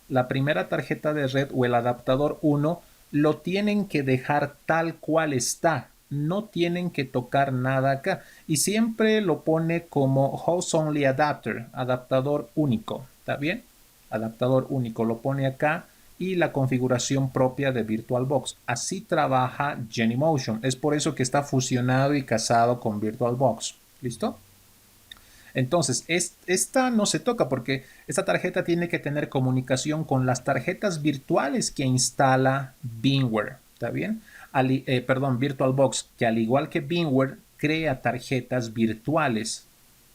la primera tarjeta de red o el adaptador 1 lo tienen que dejar tal cual está. No tienen que tocar nada acá. Y siempre lo pone como host only adapter, adaptador único. ¿Está bien? Adaptador único lo pone acá y la configuración propia de VirtualBox. Así trabaja Genymotion. Es por eso que está fusionado y casado con VirtualBox. ¿Listo? Entonces, esta no se toca porque esta tarjeta tiene que tener comunicación con las tarjetas virtuales que instala VMware. ¿Está bien? Perdón, VirtualBox, que al igual que VMware, crea tarjetas virtuales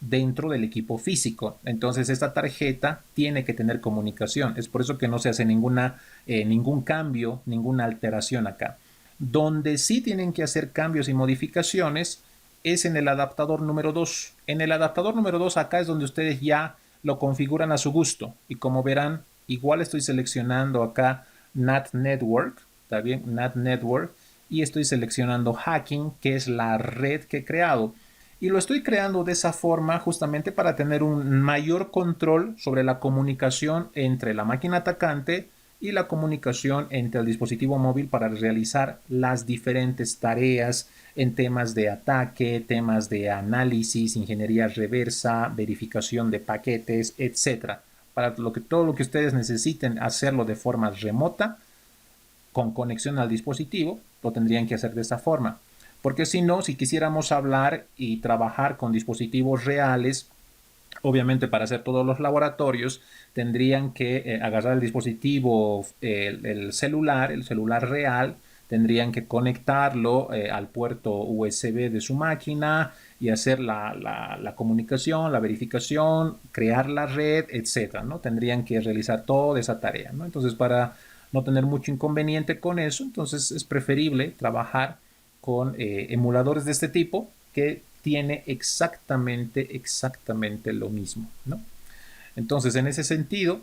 dentro del equipo físico. Entonces, esta tarjeta tiene que tener comunicación. Es por eso que no se hace ningún cambio, ninguna alteración acá. Donde sí tienen que hacer cambios y modificaciones es en el adaptador número 2. En el adaptador número 2 acá es donde ustedes ya lo configuran a su gusto. Y como verán, igual estoy seleccionando acá NAT Network, ¿está bien? NAT Network. Y estoy seleccionando Hacking, que es la red que he creado. Y lo estoy creando de esa forma justamente para tener un mayor control sobre la comunicación entre la máquina atacante y la comunicación entre el dispositivo móvil para realizar las diferentes tareas en temas de ataque, temas de análisis, ingeniería reversa, verificación de paquetes, etc. Para todo lo que ustedes necesiten hacerlo de forma remota, con conexión al dispositivo, lo tendrían que hacer de esta forma. Porque si no, si quisiéramos hablar y trabajar con dispositivos reales, obviamente para hacer todos los laboratorios tendrían que agarrar el dispositivo, el celular real, tendrían que conectarlo al puerto USB de su máquina y hacer la comunicación, la verificación, crear la red, etc. ¿no? Tendrían que realizar toda esa tarea. ¿no? Entonces, para no tener mucho inconveniente con eso, entonces es preferible trabajar con emuladores de este tipo que tiene exactamente lo mismo, ¿no? Entonces, en ese sentido,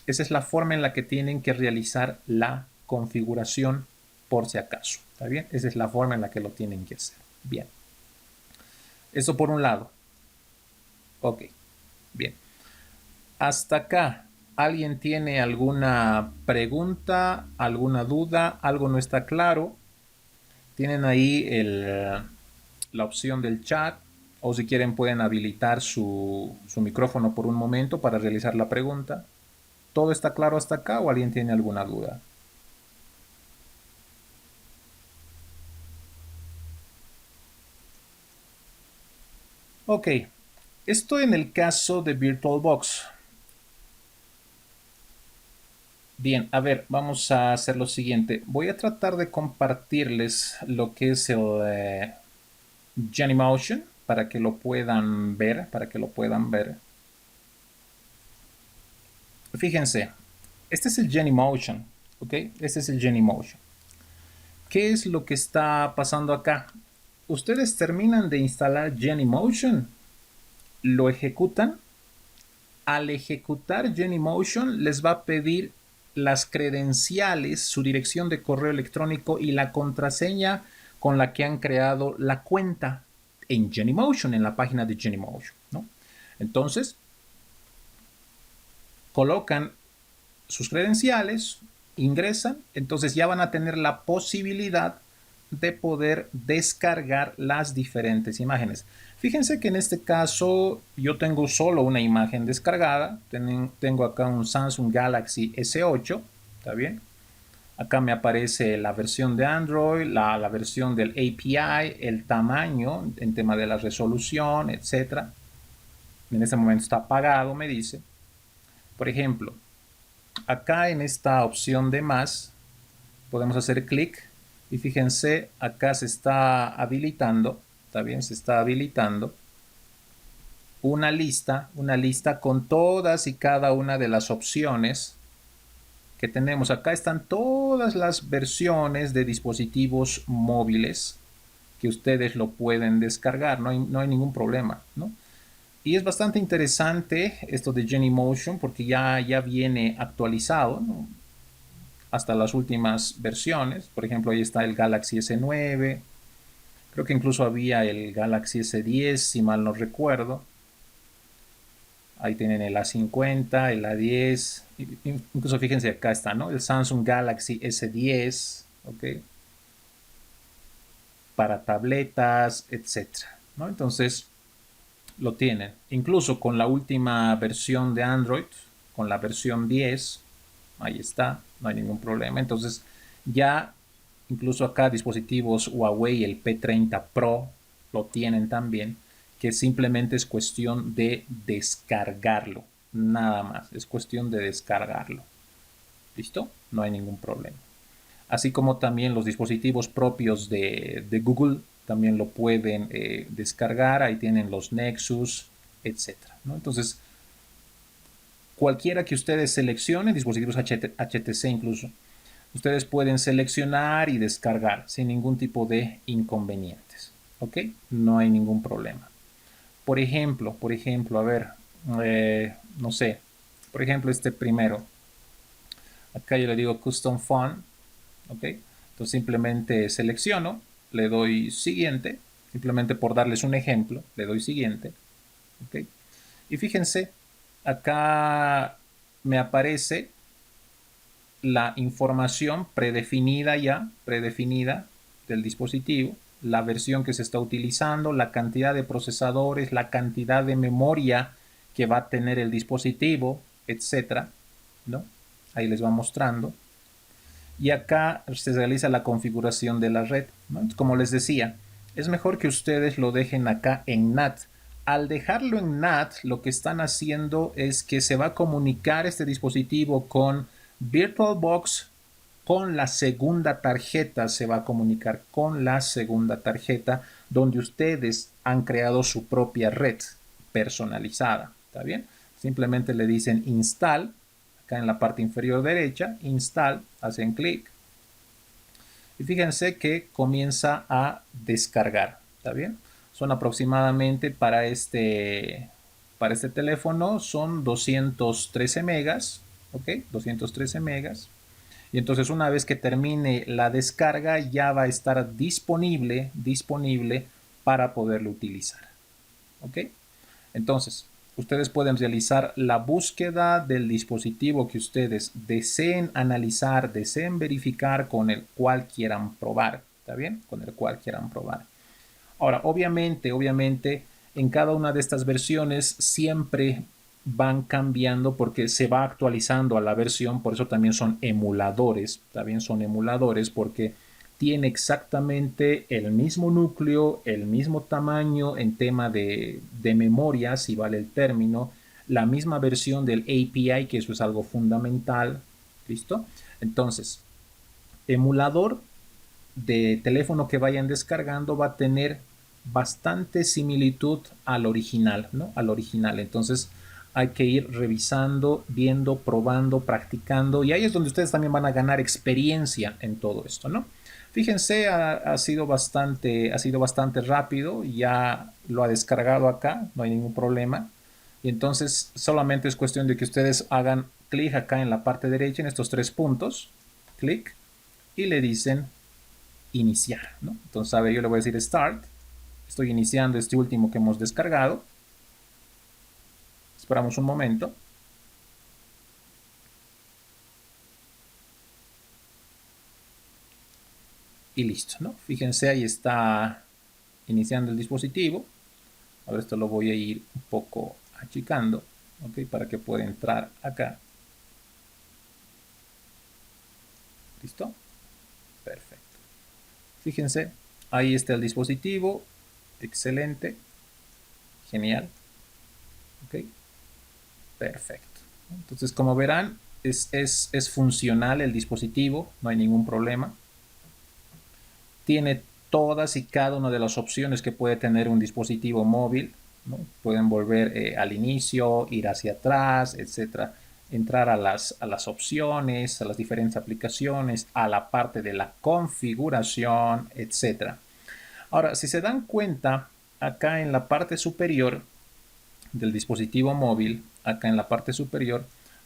esa es la forma en la que tienen que realizar la configuración por si acaso, ¿está bien? Esa es la forma en la que lo tienen que hacer. Bien. Eso por un lado. Ok, bien. Hasta acá, ¿alguien tiene alguna pregunta, alguna duda? ¿Algo no está claro? Tienen ahí la opción del chat, o si quieren pueden habilitar su micrófono por un momento para realizar la pregunta. ¿Todo está claro hasta acá o alguien tiene alguna duda? Ok, esto en el caso de VirtualBox. Bien, a ver, vamos a hacer lo siguiente. Voy a tratar de compartirles lo que es el Genymotion para que lo puedan ver. Fíjense, este es el Genymotion, ¿ok? Este es el Genymotion. ¿Qué es lo que está pasando acá? Ustedes terminan de instalar Genymotion, lo ejecutan. Al ejecutar Genymotion les va a pedir las credenciales, su dirección de correo electrónico y la contraseña con la que han creado la cuenta. en Genymotion, en la página de Genymotion, ¿no? Entonces, colocan sus credenciales, ingresan, entonces ya van a tener la posibilidad de poder descargar las diferentes imágenes. Fíjense que en este caso yo tengo solo una imagen descargada. Tengo acá un Samsung Galaxy S8, ¿está bien? Acá me aparece la versión de Android, la versión del API, el tamaño en tema de la resolución, etc. En este momento está apagado, me dice. Por ejemplo, acá en esta opción de más, podemos hacer clic y fíjense, acá se está habilitando, ¿está bien? Se está habilitando una lista con todas y cada una de las opciones que tenemos. Acá están todas las versiones de dispositivos móviles que ustedes lo pueden descargar, no hay ningún problema, ¿no? Y es bastante interesante esto de Genymotion porque ya viene actualizado, ¿no? Hasta las últimas versiones. Por ejemplo, ahí está el Galaxy S9, creo que incluso había el Galaxy S10, si mal no recuerdo. Ahí tienen el A50, el A10, incluso fíjense acá está, ¿no? El Samsung Galaxy S10, ¿ok? Para tabletas, etcétera, ¿no? Entonces, lo tienen. Incluso con la última versión de Android, con la versión 10, ahí está, no hay ningún problema. Entonces, ya incluso acá dispositivos Huawei, el P30 Pro, lo tienen también, que simplemente es cuestión de descargarlo, nada más, es cuestión de descargarlo. ¿Listo? No hay ningún problema. Así como también los dispositivos propios de Google también lo pueden descargar, ahí tienen los Nexus, etcétera, ¿no? Entonces, cualquiera que ustedes seleccionen, dispositivos HTC incluso, ustedes pueden seleccionar y descargar sin ningún tipo de inconvenientes, ¿ok? No hay ningún problema. Por ejemplo, a ver, no sé, por ejemplo este primero, acá yo le digo Custom Font, ¿ok? Entonces simplemente selecciono, le doy siguiente, simplemente por darles un ejemplo, le doy siguiente, ¿ok? Y fíjense, acá me aparece la información predefinida del dispositivo, la versión que se está utilizando, la cantidad de procesadores, la cantidad de memoria que va a tener el dispositivo, etcétera, ¿no? Ahí les va mostrando. Y acá se realiza la configuración de la red, ¿no? Como les decía, es mejor que ustedes lo dejen acá en NAT. Al dejarlo en NAT, lo que están haciendo es que se va a comunicar este dispositivo con VirtualBox, con la segunda tarjeta, se va a comunicar con la segunda tarjeta donde ustedes han creado su propia red personalizada, ¿está bien? Simplemente le dicen install, acá en la parte inferior derecha, install, hacen clic y fíjense que comienza a descargar, ¿está bien? Son aproximadamente para este teléfono son 213 megas, ¿ok? 213 megas. Y entonces una vez que termine la descarga ya va a estar disponible para poderlo utilizar, ¿ok? Entonces, ustedes pueden realizar la búsqueda del dispositivo que ustedes deseen analizar, deseen verificar, con el cual quieran probar, ¿está bien? Con el cual quieran probar. Ahora, obviamente, en cada una de estas versiones siempre van cambiando porque se va actualizando a la versión, por eso también son emuladores, también son emuladores porque tiene exactamente el mismo núcleo, el mismo tamaño en tema de memoria, si vale el término, la misma versión del API, que eso es algo fundamental, ¿listo? Entonces, emulador de teléfono que vayan descargando va a tener bastante similitud al original, ¿no? Al original. Entonces hay que ir revisando, viendo, probando, practicando y ahí es donde ustedes también van a ganar experiencia en todo esto, ¿no? Fíjense, ha sido bastante rápido, ya lo ha descargado acá, no hay ningún problema. Y entonces solamente es cuestión de que ustedes hagan clic acá en la parte derecha en estos tres puntos, clic, y le dicen iniciar, ¿no? Entonces, a ver, yo le voy a decir start Estoy iniciando este último que hemos descargado. Esperamos un momento. Y listo, ¿no? Fíjense, ahí está iniciando el dispositivo. Ahora esto lo voy a ir un poco achicando, ¿ok? Para que pueda entrar acá. ¿Listo? Perfecto. Fíjense, ahí está el dispositivo. Excelente. Genial. ¿Ok? Perfecto. Entonces, como verán, es funcional el dispositivo, no hay ningún problema. Tiene todas y cada una de las opciones que puede tener un dispositivo móvil, ¿no? Pueden volver al inicio, ir hacia atrás, etcétera. Entrar a las opciones, a las diferentes aplicaciones, a la parte de la configuración, etcétera. Ahora, si se dan cuenta, acá en la parte superior del dispositivo móvil, acá en la parte superior,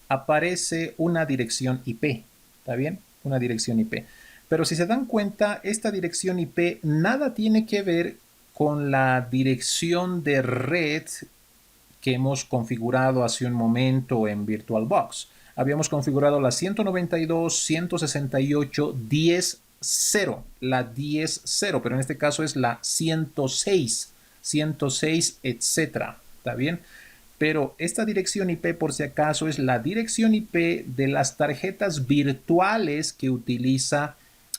aparece una dirección IP. ¿Está bien? Una dirección IP. Pero si se dan cuenta, esta dirección IP nada tiene que ver con la dirección de red que hemos configurado hace un momento en VirtualBox. Habíamos configurado la 192.168.10.0, la 10.0, pero en este caso es la 106, etcétera. ¿Está bien? Pero esta dirección IP, por si acaso, es la dirección IP de las tarjetas virtuales que utiliza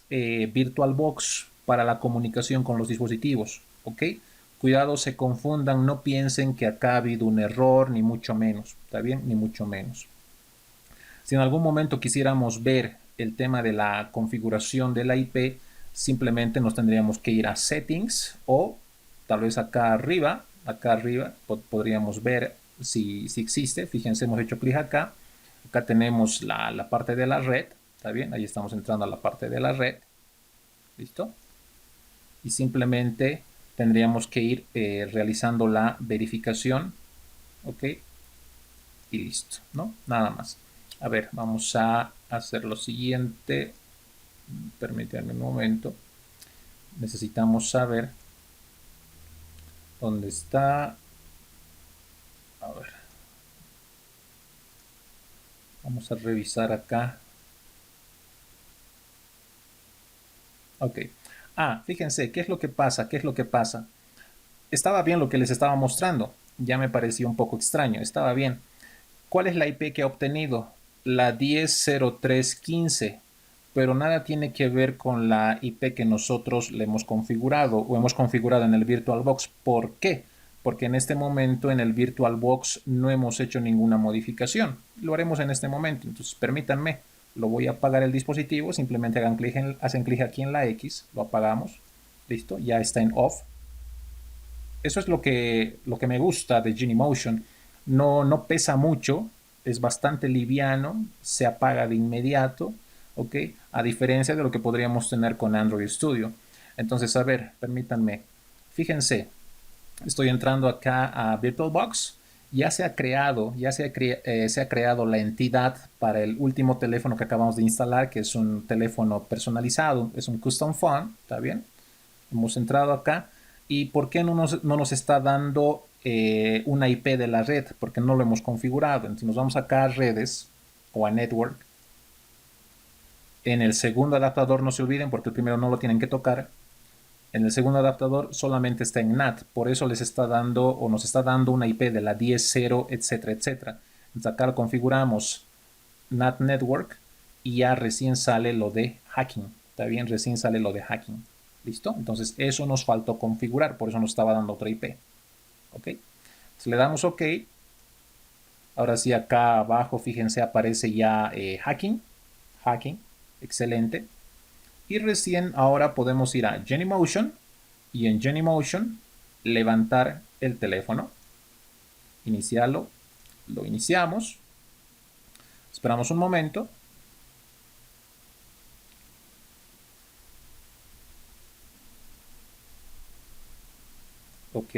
VirtualBox para la comunicación con los dispositivos. ¿Ok? Cuidado, se confundan, no piensen que acá ha habido un error, ni mucho menos. ¿Está bien? Ni mucho menos. Si en algún momento quisiéramos ver el tema de la configuración de la IP, simplemente nos tendríamos que ir a Settings o tal vez acá arriba podríamos ver si existe. Fíjense, hemos hecho clic acá. Acá tenemos la parte de la red. ¿Está bien? Ahí estamos entrando a la parte de la red. ¿Listo? Y simplemente tendríamos que ir realizando la verificación. ¿Ok? Y listo, ¿no? Nada más. A ver, vamos a hacer lo siguiente. Permítanme un momento. Necesitamos saber dónde está. A ver. Vamos a revisar acá. Ok. Fíjense, ¿qué es lo que pasa? ¿Qué es lo que pasa? Estaba bien lo que les estaba mostrando. Ya me pareció un poco extraño. Estaba bien. ¿Cuál es la IP que ha obtenido? La 10.03.15. Pero nada tiene que ver con la IP que nosotros le hemos configurado o hemos configurado en el VirtualBox. ¿Por qué? Porque en este momento en el VirtualBox no hemos hecho ninguna modificación. Lo haremos en este momento. Entonces, permítanme, lo voy a apagar el dispositivo. Simplemente hacen clic aquí en la X, lo apagamos. Listo, ya está en off. Eso es lo que me gusta de Genymotion. No pesa mucho, es bastante liviano, se apaga de inmediato, ¿ok? A diferencia de lo que podríamos tener con Android Studio. Entonces, a ver, permítanme. Fíjense, estoy entrando acá a VirtualBox. Se ha creado la entidad para el último teléfono que acabamos de instalar, que es un teléfono personalizado, es un custom phone, ¿está bien? Hemos entrado acá. ¿Y por qué no nos está dando una IP de la red? Porque no lo hemos configurado. Entonces nos vamos acá a redes o a network. En el segundo adaptador no se olviden porque el primero no lo tienen que tocar. En el segundo adaptador solamente está en NAT. Por eso les está dando o nos está dando una IP de la 10.0, etcétera, etcétera. Entonces acá lo configuramos NAT Network y ya recién sale lo de hacking. Está bien, recién sale lo de hacking. ¿Listo? Entonces eso nos faltó configurar, por eso nos estaba dando otra IP. ¿Ok? Entonces le damos OK. Ahora sí, acá abajo, fíjense, aparece ya hacking. Hacking. Excelente. Y recién ahora podemos ir a Genymotion y en Genymotion levantar el teléfono. Iniciarlo. Lo iniciamos. Esperamos un momento. Ok.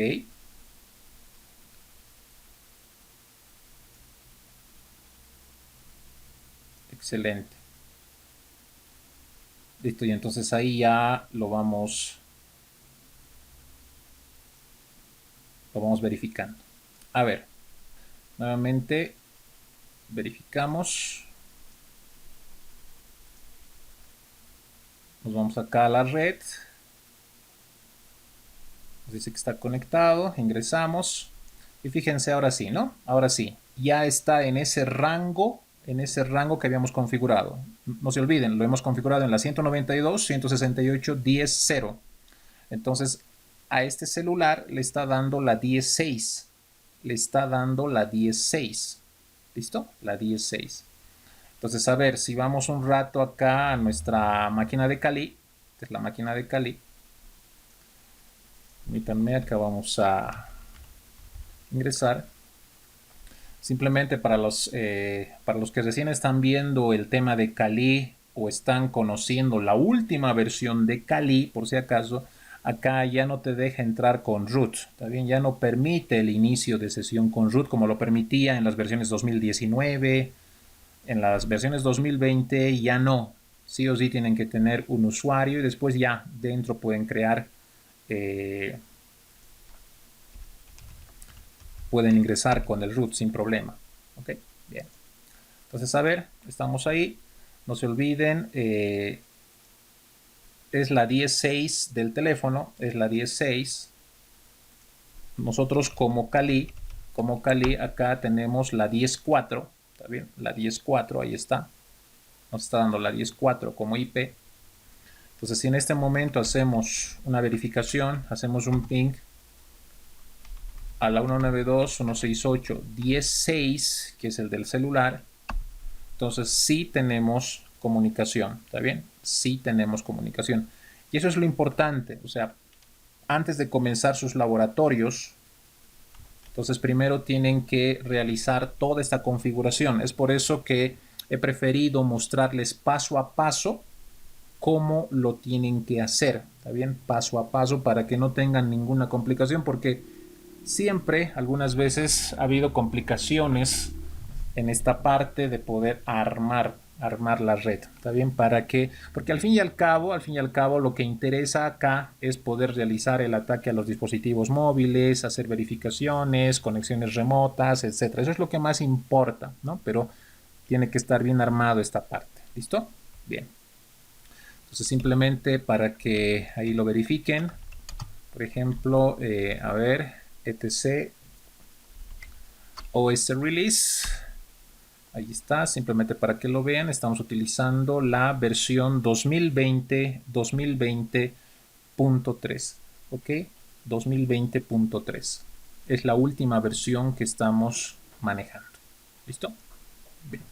Excelente. Listo, y entonces ahí ya lo vamos Lo vamos verificando. A ver, nuevamente verificamos. Nos vamos acá a la red. Nos dice que está conectado. Ingresamos. Y fíjense, ahora sí, ¿no? Ahora sí. Ya está en ese rango que habíamos configurado. No se olviden, lo hemos configurado en la 192.168.10.0. Entonces, a este celular le está dando la 10.6. Le está dando la 10.6. ¿Listo? La 10.6. Entonces, a ver, si vamos un rato acá a nuestra máquina de Kali, esta es la máquina de Kali. Permítanme, acá vamos a ingresar. Simplemente para los que recién están viendo el tema de Kali o están conociendo la última versión de Kali, por si acaso, acá ya no te deja entrar con root. ¿Está bien? Ya no permite el inicio de sesión con root como lo permitía en las versiones 2019. En las versiones 2020 ya no. Sí o sí tienen que tener un usuario y después ya dentro pueden crear, pueden ingresar con el root sin problema. Ok, bien. Entonces, a ver, estamos ahí. No se olviden, es la 10.6 del teléfono, es la 10.6. Nosotros como Kali acá tenemos la 10.4. ¿Está bien? La 10.4, ahí está. Nos está dando la 10.4 como IP. Entonces, si en este momento hacemos una verificación, hacemos un ping a la 192.168.10.6, que es el del celular, entonces sí tenemos comunicación, ¿está bien? Sí tenemos comunicación. Y eso es lo importante, o sea, antes de comenzar sus laboratorios, entonces primero tienen que realizar toda esta configuración. Es por eso que he preferido mostrarles paso a paso cómo lo tienen que hacer, ¿está bien? Paso a paso para que no tengan ninguna complicación, porque siempre, algunas veces, ha habido complicaciones en esta parte de poder armar la red, ¿está bien? ¿Para qué? Porque al fin y al cabo, lo que interesa acá es poder realizar el ataque a los dispositivos móviles, hacer verificaciones, conexiones remotas, etcétera. Eso es lo que más importa, ¿no? Pero tiene que estar bien armado esta parte, ¿listo? Bien. Entonces simplemente para que ahí lo verifiquen, por ejemplo, a ver, etc OS release, ahí está, simplemente para que lo vean, estamos utilizando la versión 2020.3, ¿ok? 2020.3 es la última versión que estamos manejando, ¿listo? Bien.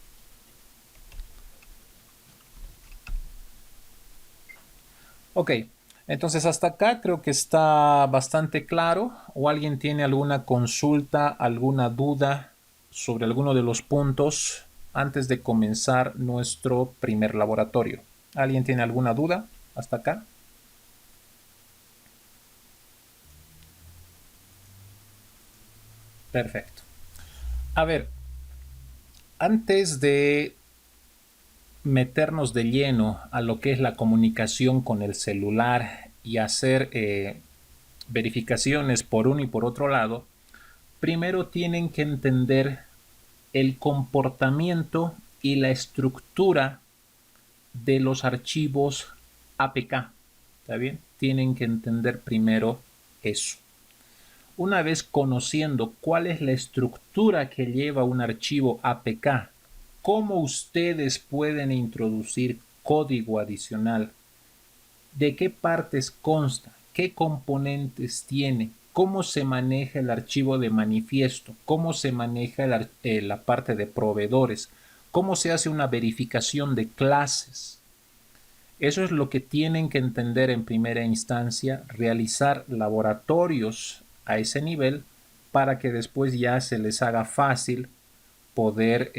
Ok, entonces hasta acá creo que está bastante claro. ¿O alguien tiene alguna consulta, alguna duda sobre alguno de los puntos antes de comenzar nuestro primer laboratorio? ¿Alguien tiene alguna duda hasta acá? Perfecto. A ver, antes de meternos de lleno a lo que es la comunicación con el celular y hacer verificaciones por uno y por otro lado, primero tienen que entender el comportamiento y la estructura de los archivos APK. ¿Está bien? Tienen que entender primero eso. Una vez conociendo cuál es la estructura que lleva un archivo APK, cómo ustedes pueden introducir código adicional, de qué partes consta, qué componentes tiene, cómo se maneja el archivo de manifiesto, cómo se maneja la parte de proveedores, cómo se hace una verificación de clases. Eso es lo que tienen que entender en primera instancia, realizar laboratorios a ese nivel para que después ya se les haga fácil poder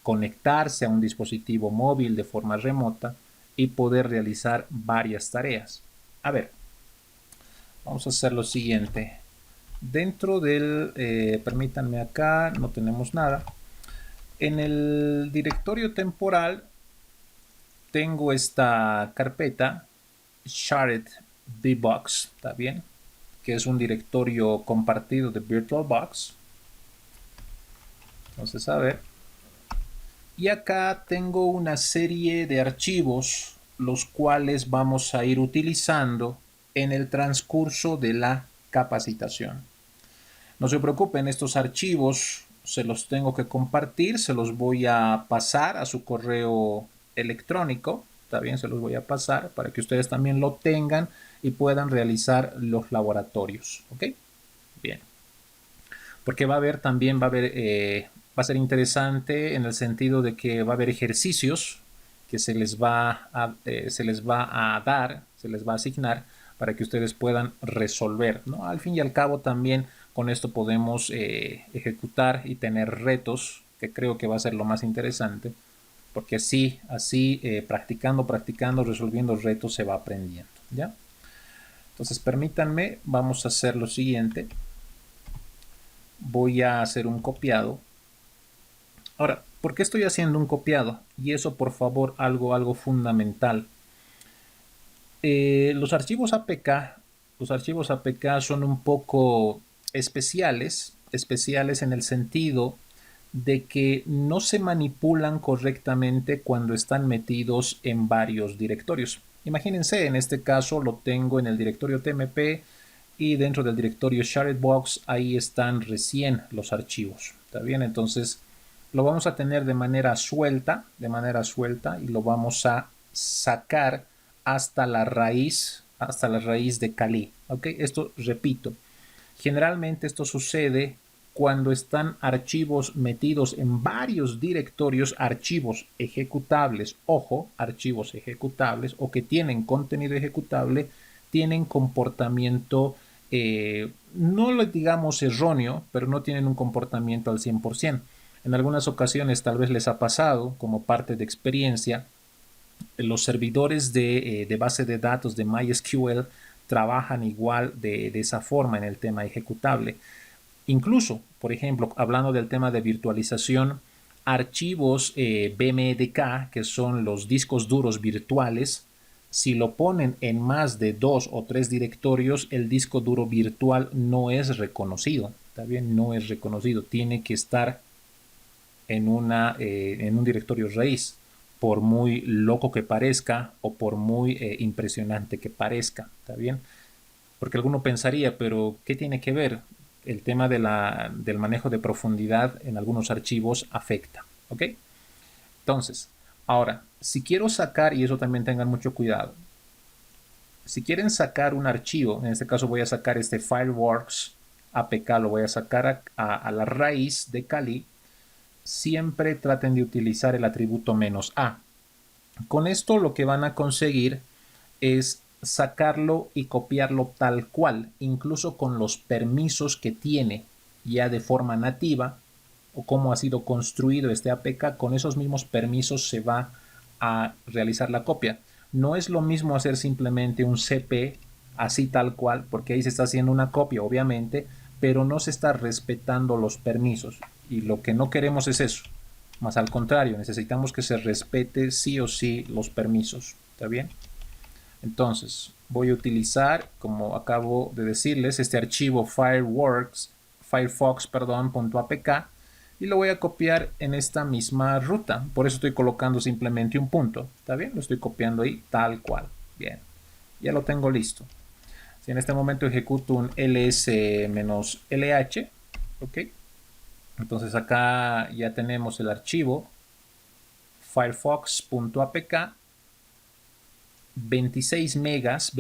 conectarse a un dispositivo móvil de forma remota y poder realizar varias tareas. A ver, vamos a hacer lo siguiente. Dentro del, permítanme acá, no tenemos nada. En el directorio temporal tengo esta carpeta, Shared Vbox, ¿está bien? que es un directorio compartido de VirtualBox. Entonces, a ver. Y acá tengo una serie de archivos, los cuales vamos a ir utilizando en el transcurso de la capacitación. No se preocupen, estos archivos se los tengo que compartir, se los voy a pasar a su correo electrónico. Está bien, se los voy a pasar para que ustedes también lo tengan y puedan realizar los laboratorios. ¿Ok? Bien. Porque va a haber también, va a ser interesante en el sentido de que va a haber ejercicios que se les va a dar, se les va a asignar para que ustedes puedan resolver, ¿no? Al fin y al cabo también con esto podemos ejecutar y tener retos, que creo que va a ser lo más interesante, porque así practicando, resolviendo retos se va aprendiendo, ¿ya? Entonces permítanme, vamos a hacer lo siguiente. Voy a hacer un copiado. Ahora, ¿por qué estoy haciendo un copiado? Y eso, por favor, algo fundamental. Los archivos APK son un poco especiales en el sentido de que no se manipulan correctamente cuando están metidos en varios directorios. Imagínense, en este caso lo tengo en el directorio TMP y dentro del directorio SharedBox ahí están recién los archivos. ¿Está bien? Entonces lo vamos a tener de manera suelta y lo vamos a sacar hasta la raíz de Kali. ¿Ok? Esto, repito, generalmente esto sucede cuando están archivos metidos en varios directorios, archivos ejecutables, ojo, archivos ejecutables o que tienen contenido ejecutable, tienen comportamiento, no lo digamos erróneo, pero no tienen un comportamiento al 100%. En algunas ocasiones tal vez les ha pasado como parte de experiencia, los servidores de base de datos de MySQL trabajan igual de esa forma en el tema ejecutable. Incluso, por ejemplo, hablando del tema de virtualización, archivos BMDK, que son los discos duros virtuales, si lo ponen en más de 2 o 3 directorios, el disco duro virtual no es reconocido. ¿Está bien? No es reconocido. Tiene que estar en un directorio raíz, por muy loco que parezca o por muy impresionante que parezca. ¿Está bien? Porque alguno pensaría, pero ¿qué tiene que ver? El tema del manejo de profundidad en algunos archivos afecta. ¿Ok? Entonces, ahora, si quiero sacar, y eso también tengan mucho cuidado, si quieren sacar un archivo, en este caso voy a sacar este Fireworks APK, lo voy a sacar a la raíz de Kali, siempre traten de utilizar el atributo "-a". Con esto lo que van a conseguir es sacarlo y copiarlo tal cual, incluso con los permisos que tiene ya de forma nativa o cómo ha sido construido este APK. Con esos mismos permisos se va a realizar la copia. No es lo mismo hacer simplemente un CP así tal cual, porque ahí se está haciendo una copia, obviamente, pero no se está respetando los permisos. Y lo que no queremos es eso. Más al contrario, necesitamos que se respete sí o sí los permisos. ¿Está bien? Entonces, voy a utilizar, como acabo de decirles, este archivo firefox.apk y lo voy a copiar en esta misma ruta. Por eso estoy colocando simplemente un punto. ¿Está bien? Lo estoy copiando ahí tal cual. Bien. Ya lo tengo listo. Si en este momento ejecuto un ls-lh, ¿ok? Entonces acá ya tenemos el archivo firefox.apk. 26 megas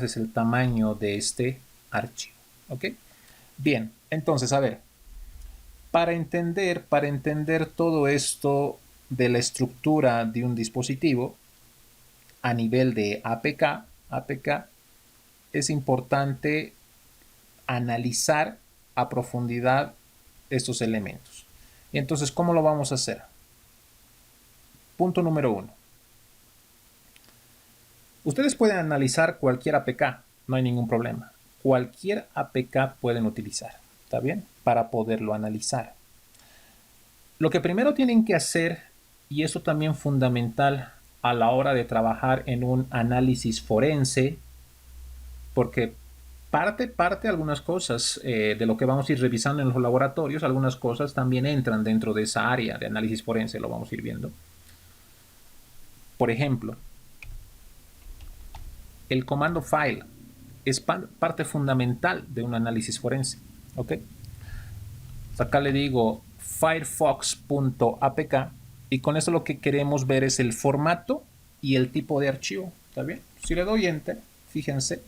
es el tamaño de este archivo. ¿Ok? Bien, entonces, a ver, para entender todo esto de la estructura de un dispositivo a nivel de APK, es importante analizar a profundidad estos elementos. Y entonces, ¿cómo lo vamos a hacer? Punto número 1. Ustedes pueden analizar cualquier APK, no hay ningún problema. Cualquier APK pueden utilizar, ¿está bien? Para poderlo analizar. Lo que primero tienen que hacer, y eso también fundamental a la hora de trabajar en un análisis forense, porque algunas cosas de lo que vamos a ir revisando en los laboratorios, algunas cosas también entran dentro de esa área de análisis forense, lo vamos a ir viendo. Por ejemplo, el comando file es parte fundamental de un análisis forense. ¿Ok? Acá le digo firefox.apk y con eso lo que queremos ver es el formato y el tipo de archivo. ¿Está bien? Si le doy enter, fíjense,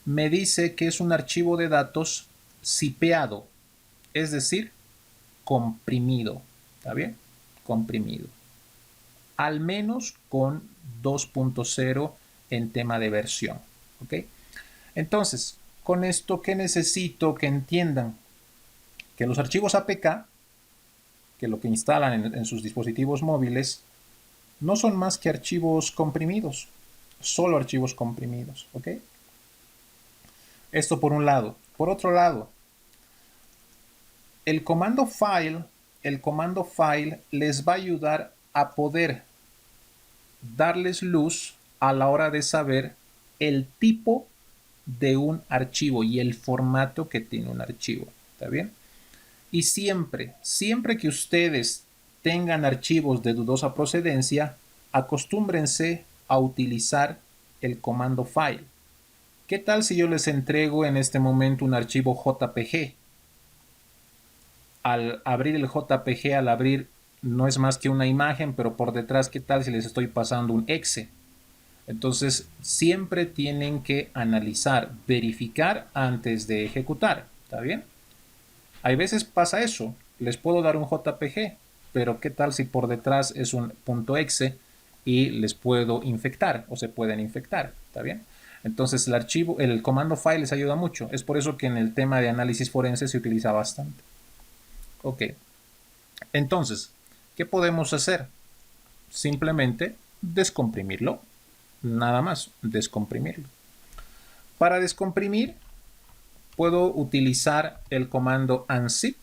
me dice que es un archivo de datos zipeado, es decir, comprimido. ¿Está bien? Comprimido. Al menos con 2.0 en tema de versión. ¿Ok? Entonces, con esto, ¿qué necesito que entiendan? Que los archivos APK, que lo que instalan en sus dispositivos móviles, no son más que archivos comprimidos, solo archivos comprimidos. ¿Ok? Esto por un lado. Por otro lado, el comando file les va a ayudar a poder darles luz a la hora de saber el tipo de un archivo y el formato que tiene un archivo. ¿Está bien? Y siempre que ustedes tengan archivos de dudosa procedencia, acostúmbrense a utilizar el comando file. ¿Qué tal si yo les entrego en este momento un archivo JPG? Al abrir el JPG, al abrir, no es más que una imagen, pero por detrás, ¿qué tal si les estoy pasando un exe? Entonces, siempre tienen que analizar, verificar antes de ejecutar. ¿Está bien? Hay veces pasa eso. Les puedo dar un JPG, pero ¿qué tal si por detrás es un .exe y les puedo infectar o se pueden infectar? ¿Está bien? Entonces, el comando file les ayuda mucho. Es por eso que en el tema de análisis forense se utiliza bastante. Ok. Entonces, ¿qué podemos hacer? Simplemente descomprimirlo. Nada más, descomprimirlo. Para descomprimir, puedo utilizar el comando unzip.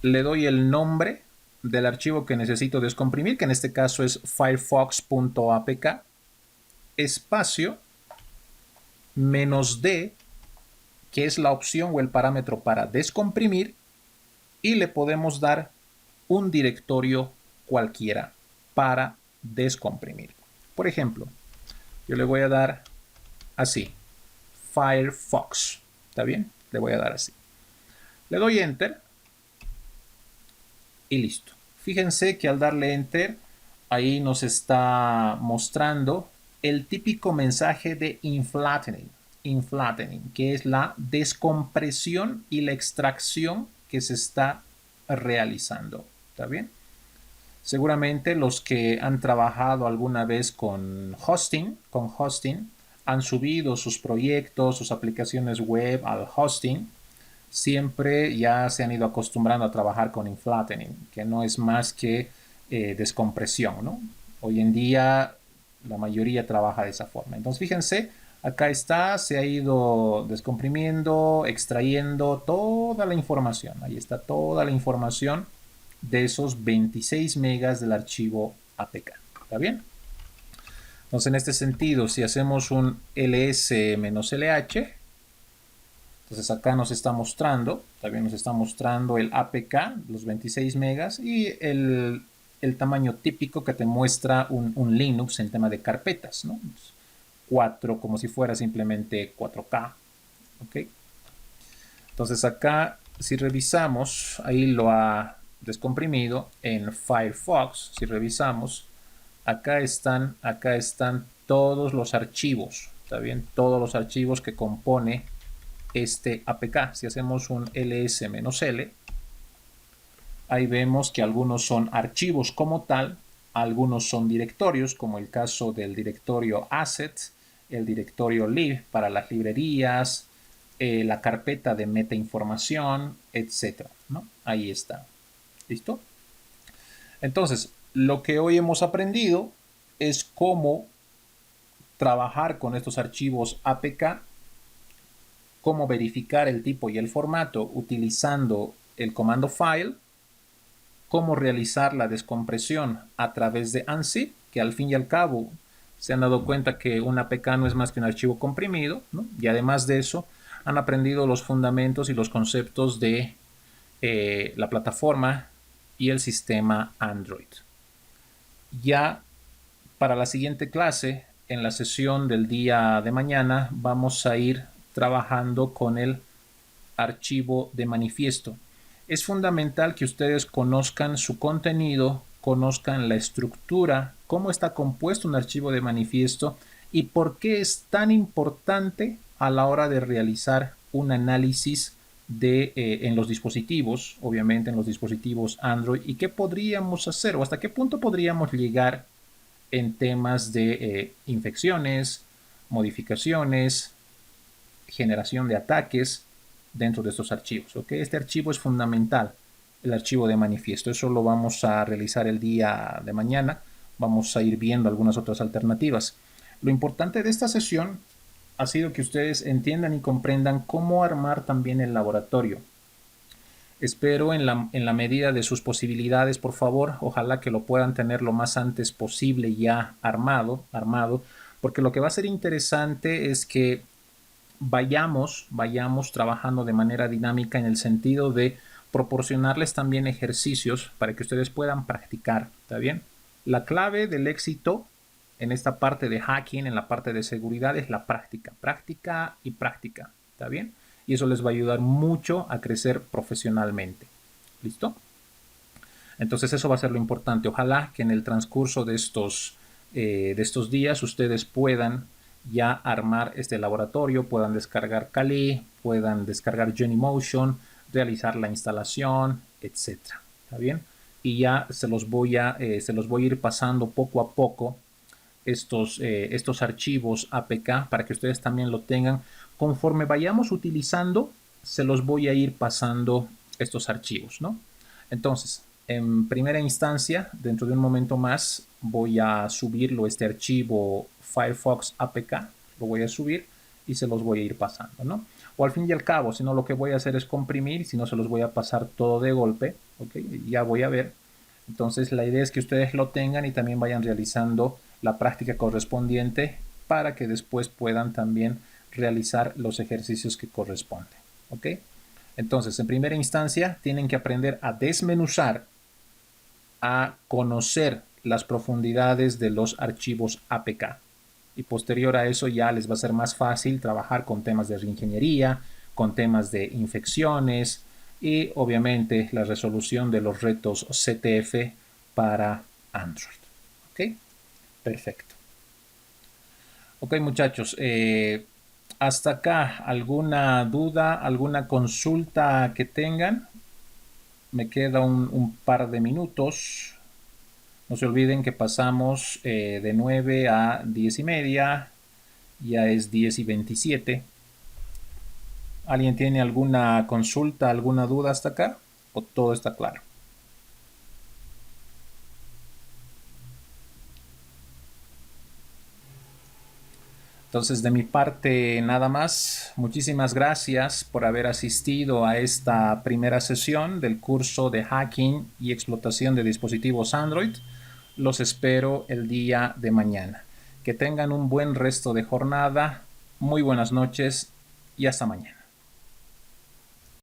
Le doy el nombre del archivo que necesito descomprimir, que en este caso es firefox.apk, espacio, -d, que es la opción o el parámetro para descomprimir, y le podemos dar un directorio cualquiera para descomprimir. Por ejemplo, yo le voy a dar así, Firefox. ¿Está bien? Le voy a dar así. Le doy Enter y listo. Fíjense que al darle Enter, ahí nos está mostrando el típico mensaje de inflattening, que es la descompresión y la extracción que se está realizando. ¿Está bien? Seguramente los que han trabajado alguna vez con hosting, han subido sus proyectos, sus aplicaciones web al hosting, siempre ya se han ido acostumbrando a trabajar con inflattening, que no es más que descompresión, ¿no? Hoy en día la mayoría trabaja de esa forma. Entonces fíjense, acá está, se ha ido descomprimiendo, extrayendo toda la información. Ahí está toda la información de esos 26 megas del archivo APK. ¿Está bien? Entonces, en este sentido, si hacemos un ls-lh, entonces acá nos está mostrando, también nos está mostrando el APK, los 26 megas, y el tamaño típico que te muestra un Linux en tema de carpetas, ¿no? 4, como si fuera simplemente 4K. ¿Ok? Entonces acá, si revisamos, ahí lo ha descomprimido en Firefox. Si revisamos, acá están todos los archivos, ¿está bien? Todos los archivos que compone este APK. Si hacemos un ls-l, ahí vemos que algunos son archivos como tal, algunos son directorios, como el caso del directorio assets, el directorio lib para las librerías, la carpeta de metainformación, etc., ¿no? Ahí está. ¿Listo? Entonces, lo que hoy hemos aprendido es cómo trabajar con estos archivos APK, cómo verificar el tipo y el formato utilizando el comando file, cómo realizar la descompresión a través de unzip, que al fin y al cabo se han dado cuenta que una APK no es más que un archivo comprimido, ¿no? Y además de eso, han aprendido los fundamentos y los conceptos de la plataforma y el sistema Android. Ya para la siguiente clase, en la sesión del día de mañana, vamos a ir trabajando con el archivo de manifiesto. Es fundamental que ustedes conozcan su contenido, conozcan la estructura, cómo está compuesto un archivo de manifiesto y por qué es tan importante a la hora de realizar un análisis en los dispositivos, obviamente en los dispositivos Android, y qué podríamos hacer o hasta qué punto podríamos llegar en temas de infecciones, modificaciones, generación de ataques dentro de estos archivos. ¿Okay? Este archivo es fundamental, el archivo de manifiesto. Eso lo vamos a realizar el día de mañana. Vamos a ir viendo algunas otras alternativas. Lo importante de esta sesión ha sido que ustedes entiendan y comprendan cómo armar también el laboratorio. Espero en la medida de sus posibilidades, por favor, ojalá que lo puedan tener lo más antes posible ya armado, porque lo que va a ser interesante es que vayamos trabajando de manera dinámica en el sentido de proporcionarles también ejercicios para que ustedes puedan practicar, ¿está bien? La clave del éxito en esta parte de hacking, en la parte de seguridad, es la práctica, práctica y práctica, ¿está bien? Y eso les va a ayudar mucho a crecer profesionalmente. ¿Listo? Entonces eso va a ser lo importante. Ojalá que en el transcurso de estos días ustedes puedan ya armar este laboratorio, puedan descargar Kali, puedan descargar Genymotion, realizar la instalación, etcétera. ¿Está bien? Y ya se los voy a ir pasando poco a poco estos archivos APK para que ustedes también lo tengan. Conforme vayamos utilizando, se los voy a ir pasando estos archivos, ¿no? Entonces, en primera instancia, dentro de un momento más, voy a subirlo, este archivo Firefox APK, lo voy a subir y se los voy a ir pasando, ¿no? O al fin y al cabo, si no, lo que voy a hacer es comprimir, si no, se los voy a pasar todo de golpe, ¿ok? Ya voy a ver. Entonces, la idea es que ustedes lo tengan y también vayan realizando la práctica correspondiente para que después puedan también realizar los ejercicios que corresponden, ¿ok? Entonces, en primera instancia, tienen que aprender a desmenuzar, a conocer las profundidades de los archivos APK. Y posterior a eso ya les va a ser más fácil trabajar con temas de reingeniería, con temas de infecciones y obviamente la resolución de los retos CTF para Android. ¿Ok? Perfecto. Ok, muchachos. Hasta acá, ¿alguna duda, alguna consulta que tengan? Me queda un par de minutos. No se olviden que pasamos de 9 a 10:30. Ya es 10:27. ¿Alguien tiene alguna consulta, alguna duda hasta acá? ¿O todo está claro? Entonces, de mi parte, nada más. Muchísimas gracias por haber asistido a esta primera sesión del curso de hacking y explotación de dispositivos Android. Los espero el día de mañana. Que tengan un buen resto de jornada. Muy buenas noches y hasta mañana.